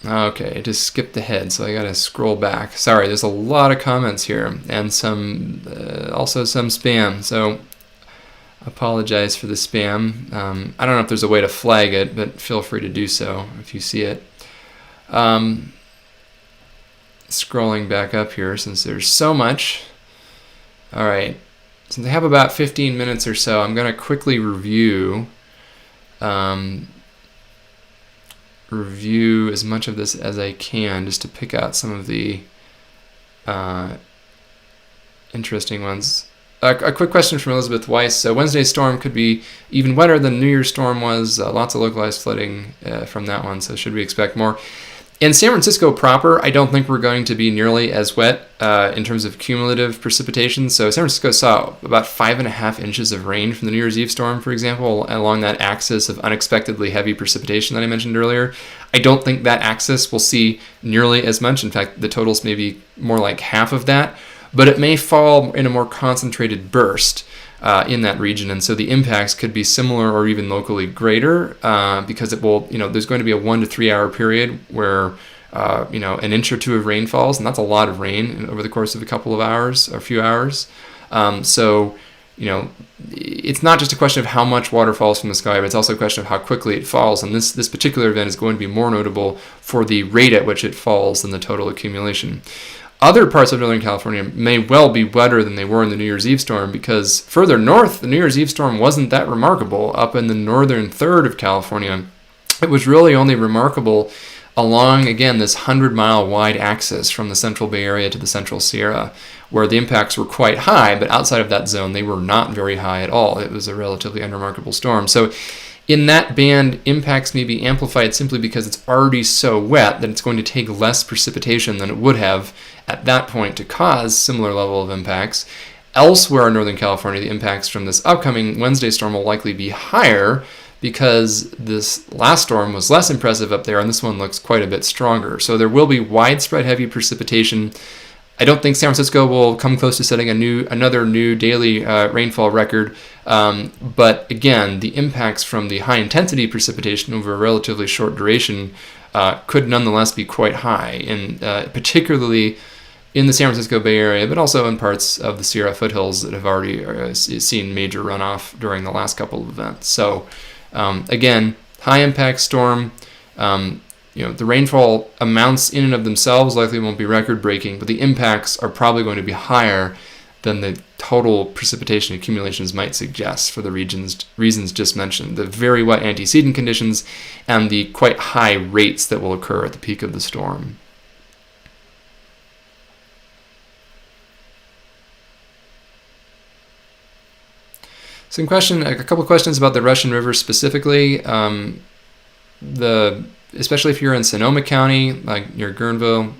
Okay, I just skipped ahead, so I gotta scroll back. Sorry, there's a lot of comments here, and also some spam, so apologize for the spam. I don't know if there's a way to flag it, but feel free to do so if you see it. Scrolling back up here, since there's so much. Alright, since I have about 15 minutes or so, I'm gonna quickly review as much of this as I can, just to pick out some of the interesting ones. A quick question from Elizabeth Weiss. So Wednesday's storm could be even wetter than New Year's storm was. Lots of localized flooding from that one, so should we expect more? In San Francisco proper, I don't think we're going to be nearly as wet in terms of cumulative precipitation. So San Francisco saw about 5.5 inches of rain from the New Year's Eve storm, for example, along that axis of unexpectedly heavy precipitation that I mentioned earlier. I don't think that axis will see nearly as much. In fact, the totals may be more like half of that, but it may fall in a more concentrated burst in that region, and so the impacts could be similar or even locally greater because it will, there's going to be a 1 to 3 hour period where an inch or two of rain falls, and that's a lot of rain over the course of a couple of hours or a few hours. So it's not just a question of how much water falls from the sky, but it's also a question of how quickly it falls, and this particular event is going to be more notable for the rate at which it falls than the total accumulation. Other parts of Northern California may well be wetter than they were in the New Year's Eve storm, because further north, the New Year's Eve storm wasn't that remarkable. Up in the northern third of California, it was really only remarkable along, again, this 100-mile wide axis from the Central Bay Area to the Central Sierra, where the impacts were quite high, but outside of that zone, they were not very high at all. It was a relatively unremarkable storm. So in that band, impacts may be amplified simply because it's already so wet that it's going to take less precipitation than it would have at that point to cause similar level of impacts. Elsewhere in Northern California, the impacts from this upcoming Wednesday storm will likely be higher because this last storm was less impressive up there, and this one looks quite a bit stronger. So there will be widespread heavy precipitation. I don't think San Francisco will come close to setting another new daily rainfall record, but again, the impacts from the high-intensity precipitation over a relatively short duration could nonetheless be quite high, and particularly in the San Francisco Bay Area, but also in parts of the Sierra foothills that have already seen major runoff during the last couple of events. So again, high-impact storm. the rainfall amounts in and of themselves likely won't be record-breaking, but the impacts are probably going to be higher than the total precipitation accumulations might suggest for the reasons just mentioned. The very wet antecedent conditions and the quite high rates that will occur at the peak of the storm. A couple of questions about the Russian River specifically. Especially if you're in Sonoma County, like near Guerneville,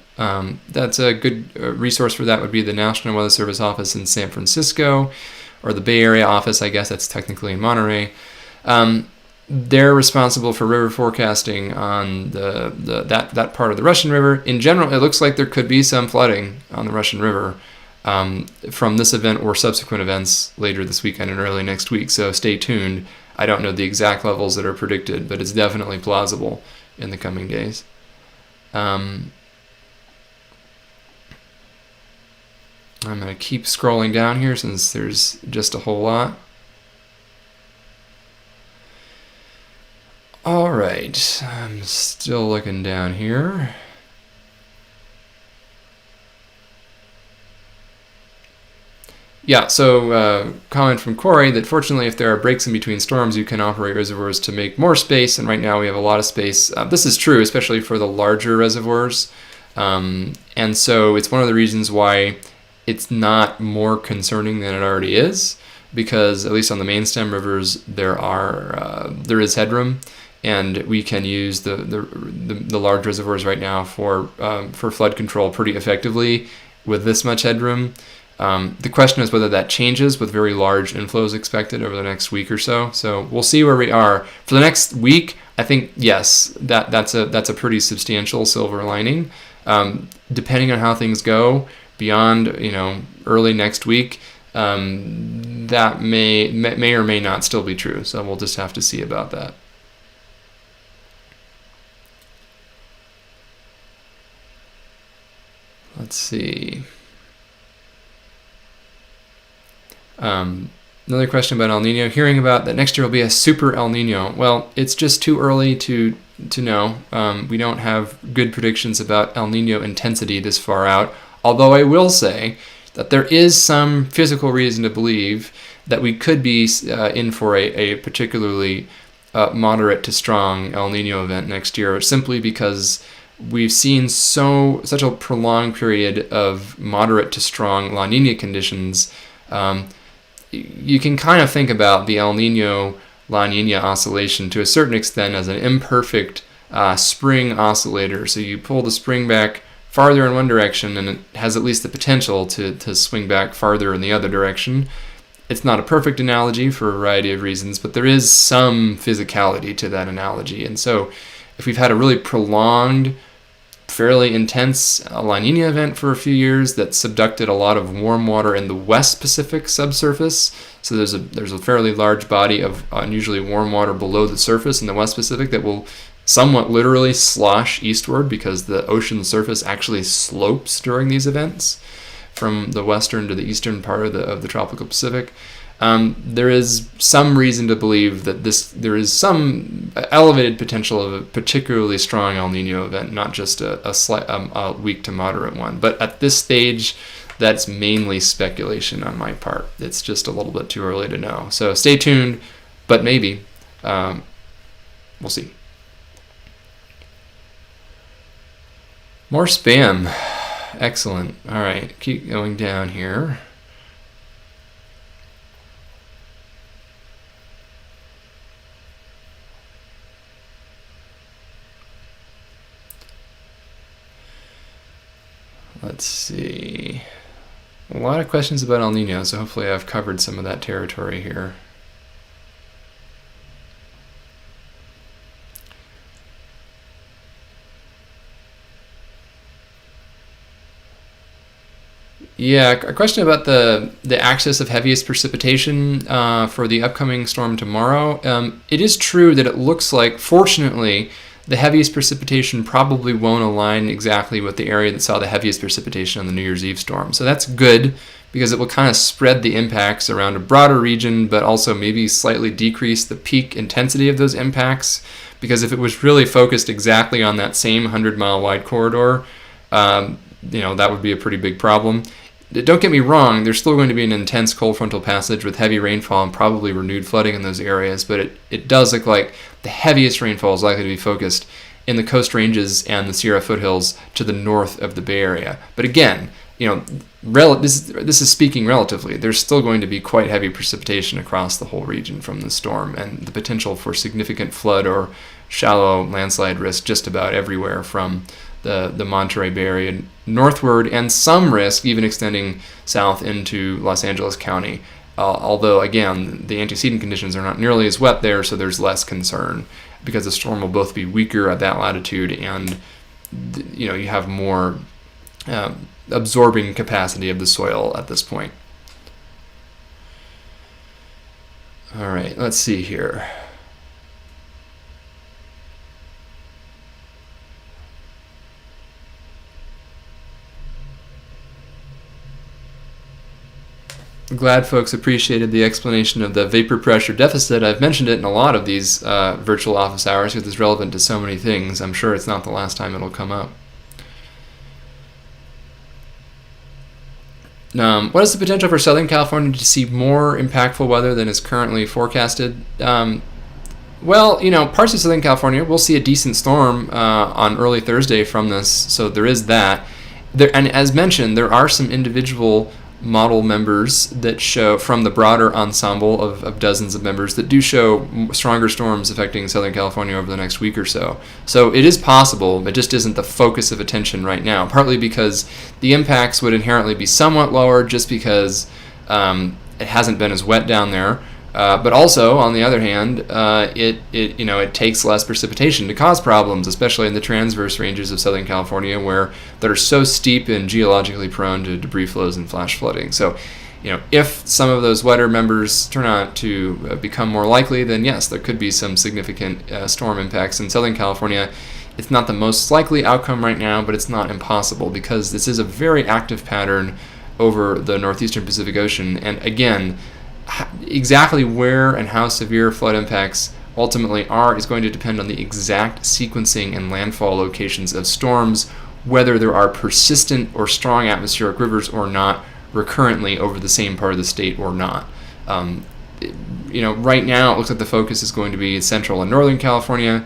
that's a good resource for that would be the National Weather Service office in San Francisco, or the Bay Area office, I guess that's technically in Monterey. They're responsible for river forecasting on that part of the Russian River. In general, it looks like there could be some flooding on the Russian River from this event or subsequent events later this weekend and early next week, so stay tuned. I don't know the exact levels that are predicted, but it's definitely plausible in the coming days. I'm going to keep scrolling down here since there's just a whole lot. All right, I'm still looking down here. Yeah, so comment from Corey that fortunately if there are breaks in between storms, you can operate reservoirs to make more space, and right now we have a lot of space. This is true, especially for the larger reservoirs, and so it's one of the reasons why it's not more concerning than it already is, because at least on the main stem rivers there is headroom, and we can use the large reservoirs right now for flood control pretty effectively with this much headroom. The question is whether that changes with very large inflows expected over the next week or so. So we'll see where we are. For the next week, I think, yes, that's a pretty substantial silver lining. Depending on how things go beyond, early next week, that may or may not still be true. So we'll just have to see about that. Let's see. Another question about El Nino. Hearing about that next year will be a super El Nino. Well, it's just too early to know. We don't have good predictions about El Nino intensity this far out. Although I will say that there is some physical reason to believe that we could be in for a particularly moderate to strong El Nino event next year, simply because we've seen such a prolonged period of moderate to strong La Nina conditions. You can kind of think about the El Nino-La Nina oscillation to a certain extent as an imperfect spring oscillator. So you pull the spring back farther in one direction, and it has at least the potential to swing back farther in the other direction. It's not a perfect analogy for a variety of reasons, but there is some physicality to that analogy. And so if we've had a really prolonged, fairly intense La Nina event for a few years that subducted a lot of warm water in the West Pacific subsurface. So there's a fairly large body of unusually warm water below the surface in the West Pacific that will somewhat literally slosh eastward because the ocean surface actually slopes during these events from the western to the eastern part of the tropical Pacific. There is some reason to believe that there is some elevated potential of a particularly strong El Nino event, not just a weak to moderate one. But at this stage, that's mainly speculation on my part. It's just a little bit too early to know. So stay tuned, but maybe. We'll see. More spam. Excellent. All right, keep going down here. Let's see. A lot of questions about El Nino, so hopefully I've covered some of that territory here. Yeah, a question about the axis of heaviest precipitation for the upcoming storm tomorrow. It is true that it looks like, fortunately, the heaviest precipitation probably won't align exactly with the area that saw the heaviest precipitation on the New Year's Eve storm. So that's good because it will kind of spread the impacts around a broader region, but also maybe slightly decrease the peak intensity of those impacts. Because if it was really focused exactly on that same 100-mile wide corridor, that would be a pretty big problem. Don't get me wrong, there's still going to be an intense cold frontal passage with heavy rainfall and probably renewed flooding in those areas, but it does look like the heaviest rainfall is likely to be focused in the Coast Ranges and the Sierra foothills to the north of the Bay Area. But again, this is speaking relatively. There's still going to be quite heavy precipitation across the whole region from the storm, and the potential for significant flood or shallow landslide risk just about everywhere from the Monterey Bay Area northward, and some risk even extending south into Los Angeles County. Although, again, the antecedent conditions are not nearly as wet there, so there's less concern because the storm will both be weaker at that latitude and you have more absorbing capacity of the soil at this point. All right, let's see here. I'm glad folks appreciated the explanation of the vapor pressure deficit. I've mentioned it in a lot of these virtual office hours because it's relevant to so many things. I'm sure it's not the last time it'll come up. What is the potential for Southern California to see more impactful weather than is currently forecasted? Well, parts of Southern California will see a decent storm on early Thursday from this, so there is that. And as mentioned, there are some individual model members that show from the broader ensemble of dozens of members that do show stronger storms affecting Southern California over the next week or so. So it is possible, it just isn't the focus of attention right now, partly because the impacts would inherently be somewhat lower just because it hasn't been as wet down there. But also, on the other hand, it takes less precipitation to cause problems, especially in the transverse ranges of Southern California, that are so steep and geologically prone to debris flows and flash flooding. So, if some of those wetter members turn out to become more likely, then yes, there could be some significant storm impacts in Southern California. It's not the most likely outcome right now, but it's not impossible because this is a very active pattern over the northeastern Pacific Ocean, and again, exactly where and how severe flood impacts ultimately are is going to depend on the exact sequencing and landfall locations of storms, whether there are persistent or strong atmospheric rivers or not recurrently over the same part of the state or not. Right now it looks like the focus is going to be central and northern California.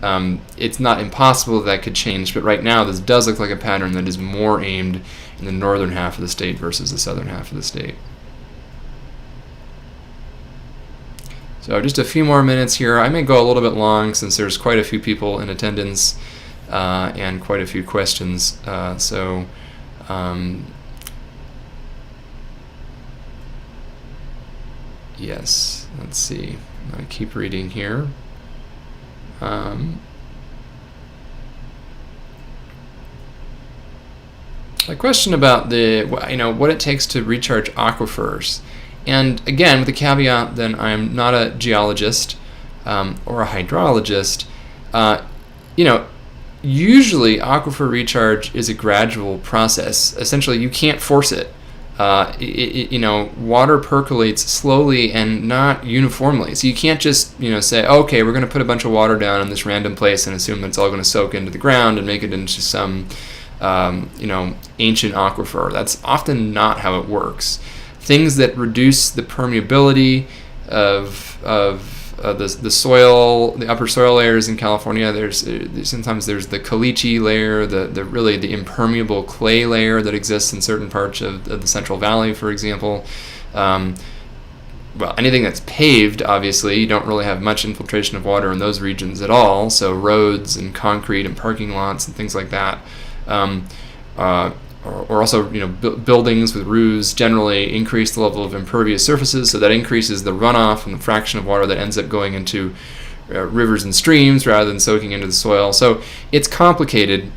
It's not impossible that could change, but right now this does look like a pattern that is more aimed in the northern half of the state versus the southern half of the state. So just a few more minutes here. I may go a little bit long since there's quite a few people in attendance and quite a few questions. Yes, let's see. I'm going to keep reading here. A question about what it takes to recharge aquifers. And again, with the caveat that I'm not a geologist or a hydrologist, usually aquifer recharge is a gradual process. Essentially, you can't force it. Water percolates slowly and not uniformly. So you can't just, say, okay, we're going to put a bunch of water down in this random place and assume that it's all going to soak into the ground and make it into some, ancient aquifer. That's often not how it works. Things that reduce the permeability of the soil, the upper soil layers in California. Sometimes there's the caliche layer, the impermeable clay layer that exists in certain parts of the Central Valley, for example. Anything that's paved, obviously, you don't really have much infiltration of water in those regions at all. So roads and concrete and parking lots and things like that. Or also, buildings with roofs generally increase the level of impervious surfaces, so that increases the runoff and the fraction of water that ends up going into rivers and streams rather than soaking into the soil. So it's complicated.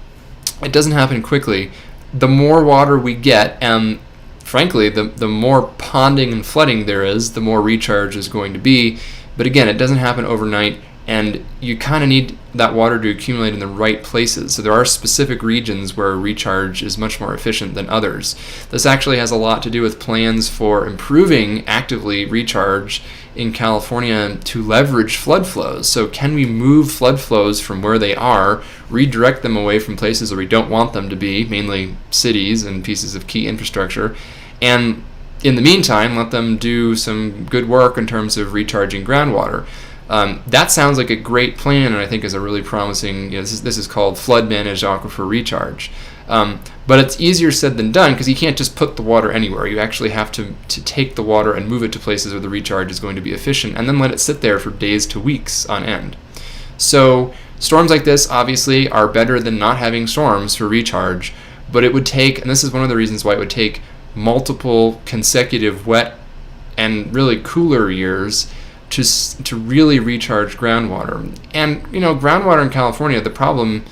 It doesn't happen quickly. The more water we get, and frankly, the more ponding and flooding there is, the more recharge is going to be. But again, it doesn't happen overnight. And you kind of need that water to accumulate in the right places. So there are specific regions where recharge is much more efficient than others. This actually has a lot to do with plans for improving actively recharge in California to leverage flood flows. So can we move flood flows from where they are, redirect them away from places where we don't want them to be, mainly cities and pieces of key infrastructure, and in the meantime, let them do some good work in terms of recharging groundwater. That sounds like a great plan, and I think is a really promising. This is called flood managed aquifer recharge. But it's easier said than done because you can't just put the water anywhere. You actually have to take the water and move it to places where the recharge is going to be efficient, and then let it sit there for days to weeks on end. So storms like this obviously are better than not having storms for recharge, but it would take, and this is one of the reasons why it would take multiple consecutive wet and really cooler years to really recharge groundwater. And groundwater in California, the problem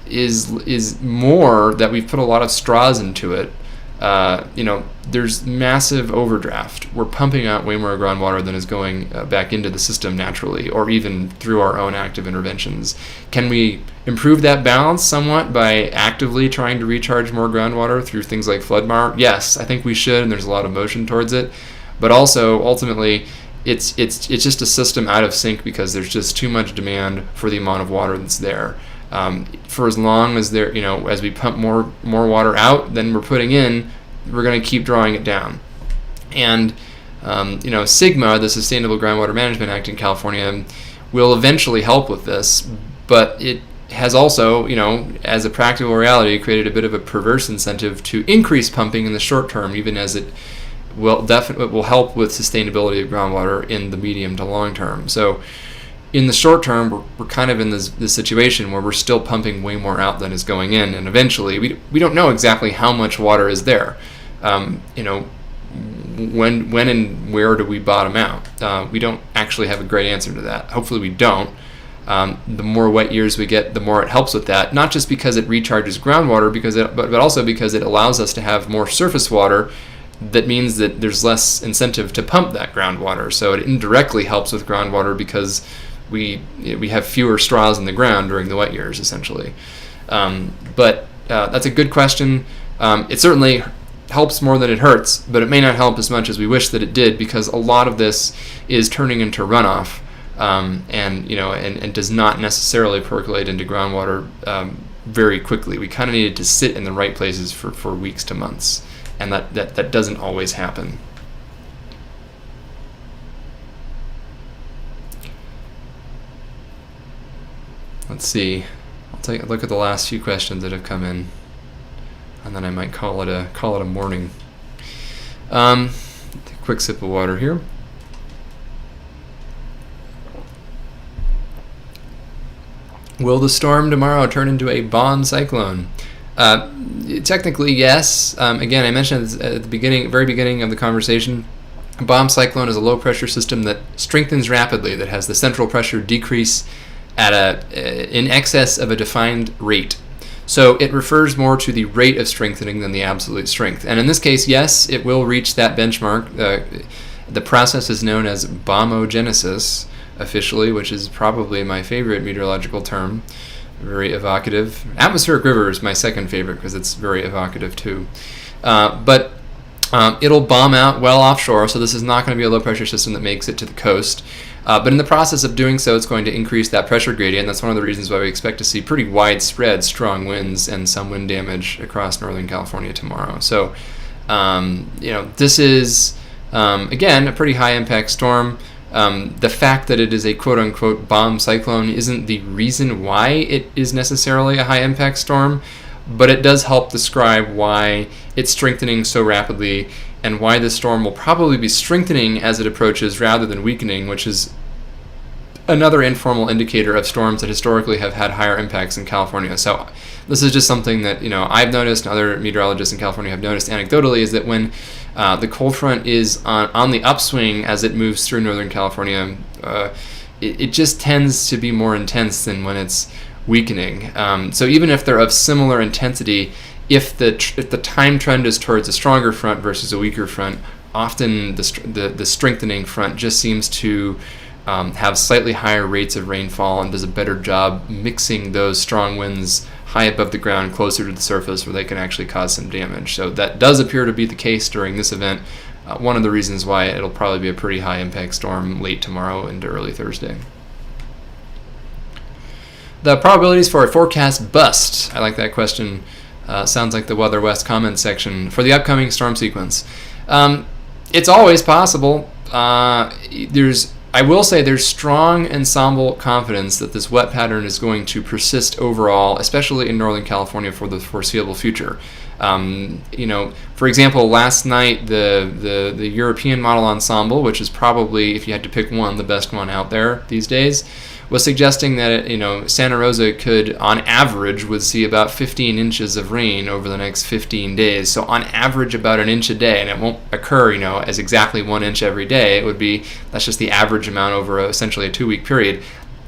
is more that we've put a lot of straws into it. There's massive overdraft. We're pumping out way more groundwater than is going back into the system naturally, or even through our own active interventions. Can we improve that balance somewhat by actively trying to recharge more groundwater through things like flood-mar? Yes, I think we should, and there's a lot of motion towards it. But also, ultimately, it's just a system out of sync because there's just too much demand for the amount of water that's there. For as long as as we pump more water out than we're putting in, we're going to keep drawing it down. And SGMA, the Sustainable Groundwater Management Act in California, will eventually help with this, but it has also, as a practical reality, created a bit of a perverse incentive to increase pumping in the short term, even as it will help with sustainability of groundwater in the medium to long term. So in the short term, we're kind of in this situation where we're still pumping way more out than is going in, and eventually we don't know exactly how much water is there. When and where do we bottom out? We don't actually have a great answer to that. Hopefully we don't. The more wet years we get, the more it helps with that. Not just because it recharges groundwater, but also because it allows us to have more surface water. That means that there's less incentive to pump that groundwater. So it indirectly helps with groundwater because we have fewer straws in the ground during the wet years, essentially. But that's a good question. It certainly helps more than it hurts, but it may not help as much as we wish that it did, because a lot of this is turning into runoff, and does not necessarily percolate into groundwater very quickly. We kind of need it to sit in the right places for weeks to months, and that doesn't always happen. Let's see. I'll take a look at the last few questions that have come in, and then I might call it a morning. Take a quick sip of water here. Will the storm tomorrow turn into a bomb cyclone? Technically, yes. Again, I mentioned at the very beginning of the conversation. A bomb cyclone is a low-pressure system that strengthens rapidly, that has the central pressure decrease at in excess of a defined rate. So it refers more to the rate of strengthening than the absolute strength. And in this case, yes, it will reach that benchmark. The process is known as bombogenesis, officially, which is probably my favorite meteorological term. Very evocative. Atmospheric river is my second favorite because it's very evocative too. But it'll bomb out well offshore, so this is not going to be a low-pressure system that makes it to the coast. But in the process of doing so, it's going to increase that pressure gradient. That's one of the reasons why we expect to see pretty widespread strong winds and some wind damage across Northern California tomorrow. So, this is, again, a pretty high-impact storm. The fact that it is a quote-unquote bomb cyclone isn't the reason why it is necessarily a high-impact storm, but it does help describe why it's strengthening so rapidly and why the storm will probably be strengthening as it approaches rather than weakening, which is another informal indicator of storms that historically have had higher impacts in California. So this is just something that I've noticed, and other meteorologists in California have noticed anecdotally, is that when the cold front is on the upswing as it moves through Northern California, it just tends to be more intense than when it's weakening. So even if they're of similar intensity, if the time trend is towards a stronger front versus a weaker front, often the strengthening front just seems to have slightly higher rates of rainfall and does a better job mixing those strong winds high above the ground closer to the surface where they can actually cause some damage. So that does appear to be the case during this event. One of the reasons why it'll probably be a pretty high impact storm late tomorrow into early Thursday. The probabilities for a forecast bust. I like that question. Sounds like the Weather West comment section for the upcoming storm sequence. It's always possible. I will say there's strong ensemble confidence that this wet pattern is going to persist overall, especially in Northern California for the foreseeable future. For example, last night the European model ensemble, which is probably, if you had to pick one, the best one out there these days, was suggesting that Santa Rosa could, on average, would see about 15 inches of rain over the next 15 days. So on average, about an inch a day, and it won't occur, as exactly 1 inch every day. That's just the average amount over essentially a 2-week period.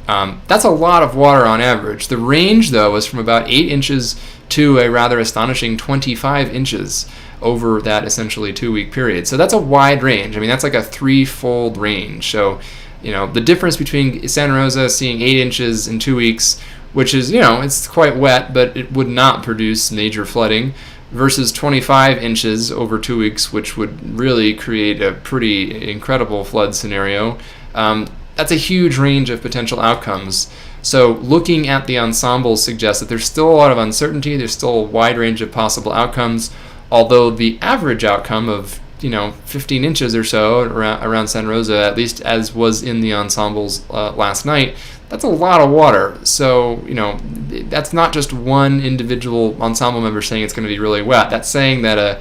That's a lot of water on average. The range, though, was from about 8 inches to a rather astonishing 25 inches over that essentially 2-week period. So that's a wide range. That's like a 3-fold range. So the difference between Santa Rosa seeing 8 inches in 2 weeks, which is, it's quite wet, but it would not produce major flooding, versus 25 inches over 2 weeks, which would really create a pretty incredible flood scenario. That's a huge range of potential outcomes. So looking at the ensemble suggests that there's still a lot of uncertainty, there's still a wide range of possible outcomes, although the average outcome of 15 inches or so around Santa Rosa, at least as was in the ensembles last night, that's a lot of water. So, that's not just one individual ensemble member saying it's going to be really wet. That's saying that a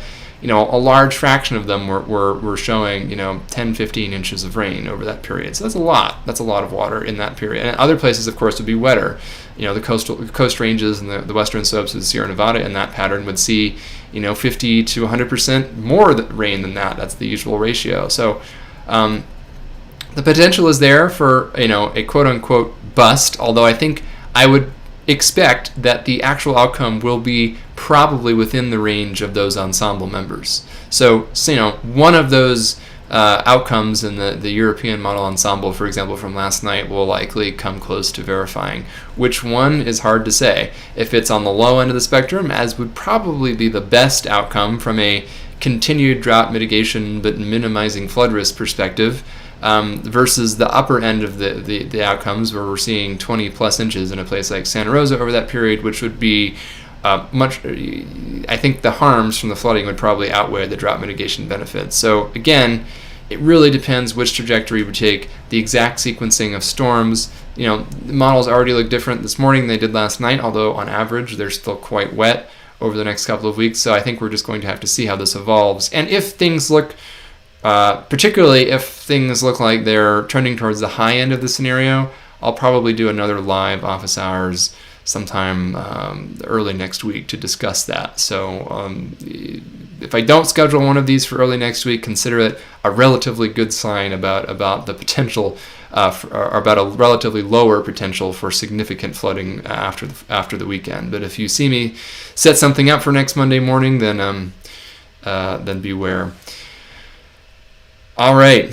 large fraction of them were showing, 10, 15 inches of rain over that period. So that's a lot. That's a lot of water in that period. And other places, of course, would be wetter. The coast ranges and the western slopes of the Sierra Nevada in that pattern would see, 50 to 100% more rain than that. That's the usual ratio. So the potential is there for, a quote-unquote bust, although I would expect that the actual outcome will be probably within the range of those ensemble members. So one of those outcomes in the European model ensemble, for example, from last night, will likely come close to verifying. Which one is hard to say. If it's on the low end of the spectrum, as would probably be the best outcome from a continued drought mitigation but minimizing flood risk perspective, versus the upper end of the outcomes where we're seeing 20 plus inches in a place like Santa Rosa over that period, which would be I think the harms from the flooding would probably outweigh the drought mitigation benefits. So again, it really depends which trajectory we take, the exact sequencing of storms. The models already look different this morning than they did last night, although on average they're still quite wet over the next couple of weeks. So I think we're just going to have to see how this evolves. And if things look particularly if things look like they're trending towards the high end of the scenario, I'll probably do another live office hours sometime early next week to discuss that. So if I don't schedule one of these for early next week, consider it a relatively good sign about the potential, or about a relatively lower potential for significant flooding after the weekend. But if you see me set something up for next Monday morning, then beware. All right,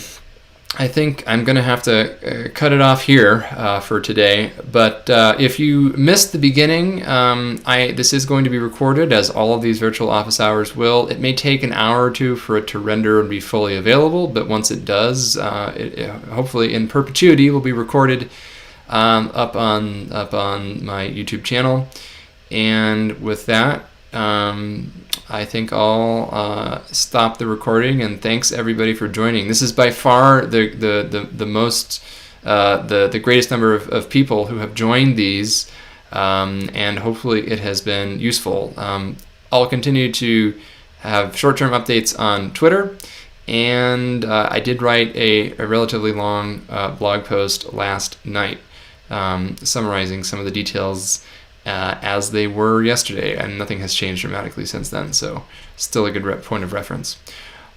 I think I'm going to have to cut it off here for today. But if you missed the beginning, this is going to be recorded, as all of these virtual office hours will. It may take an hour or two for it to render and be fully available, but once it does, it hopefully in perpetuity will be recorded up on my YouTube channel. And with that, I think I'll stop the recording, and thanks everybody for joining. This is by far the most the greatest number of people who have joined these, and hopefully it has been useful. I'll continue to have short-term updates on Twitter, and I did write a relatively long blog post last night summarizing some of the details as they were yesterday, and nothing has changed dramatically since then, so still a good point of reference.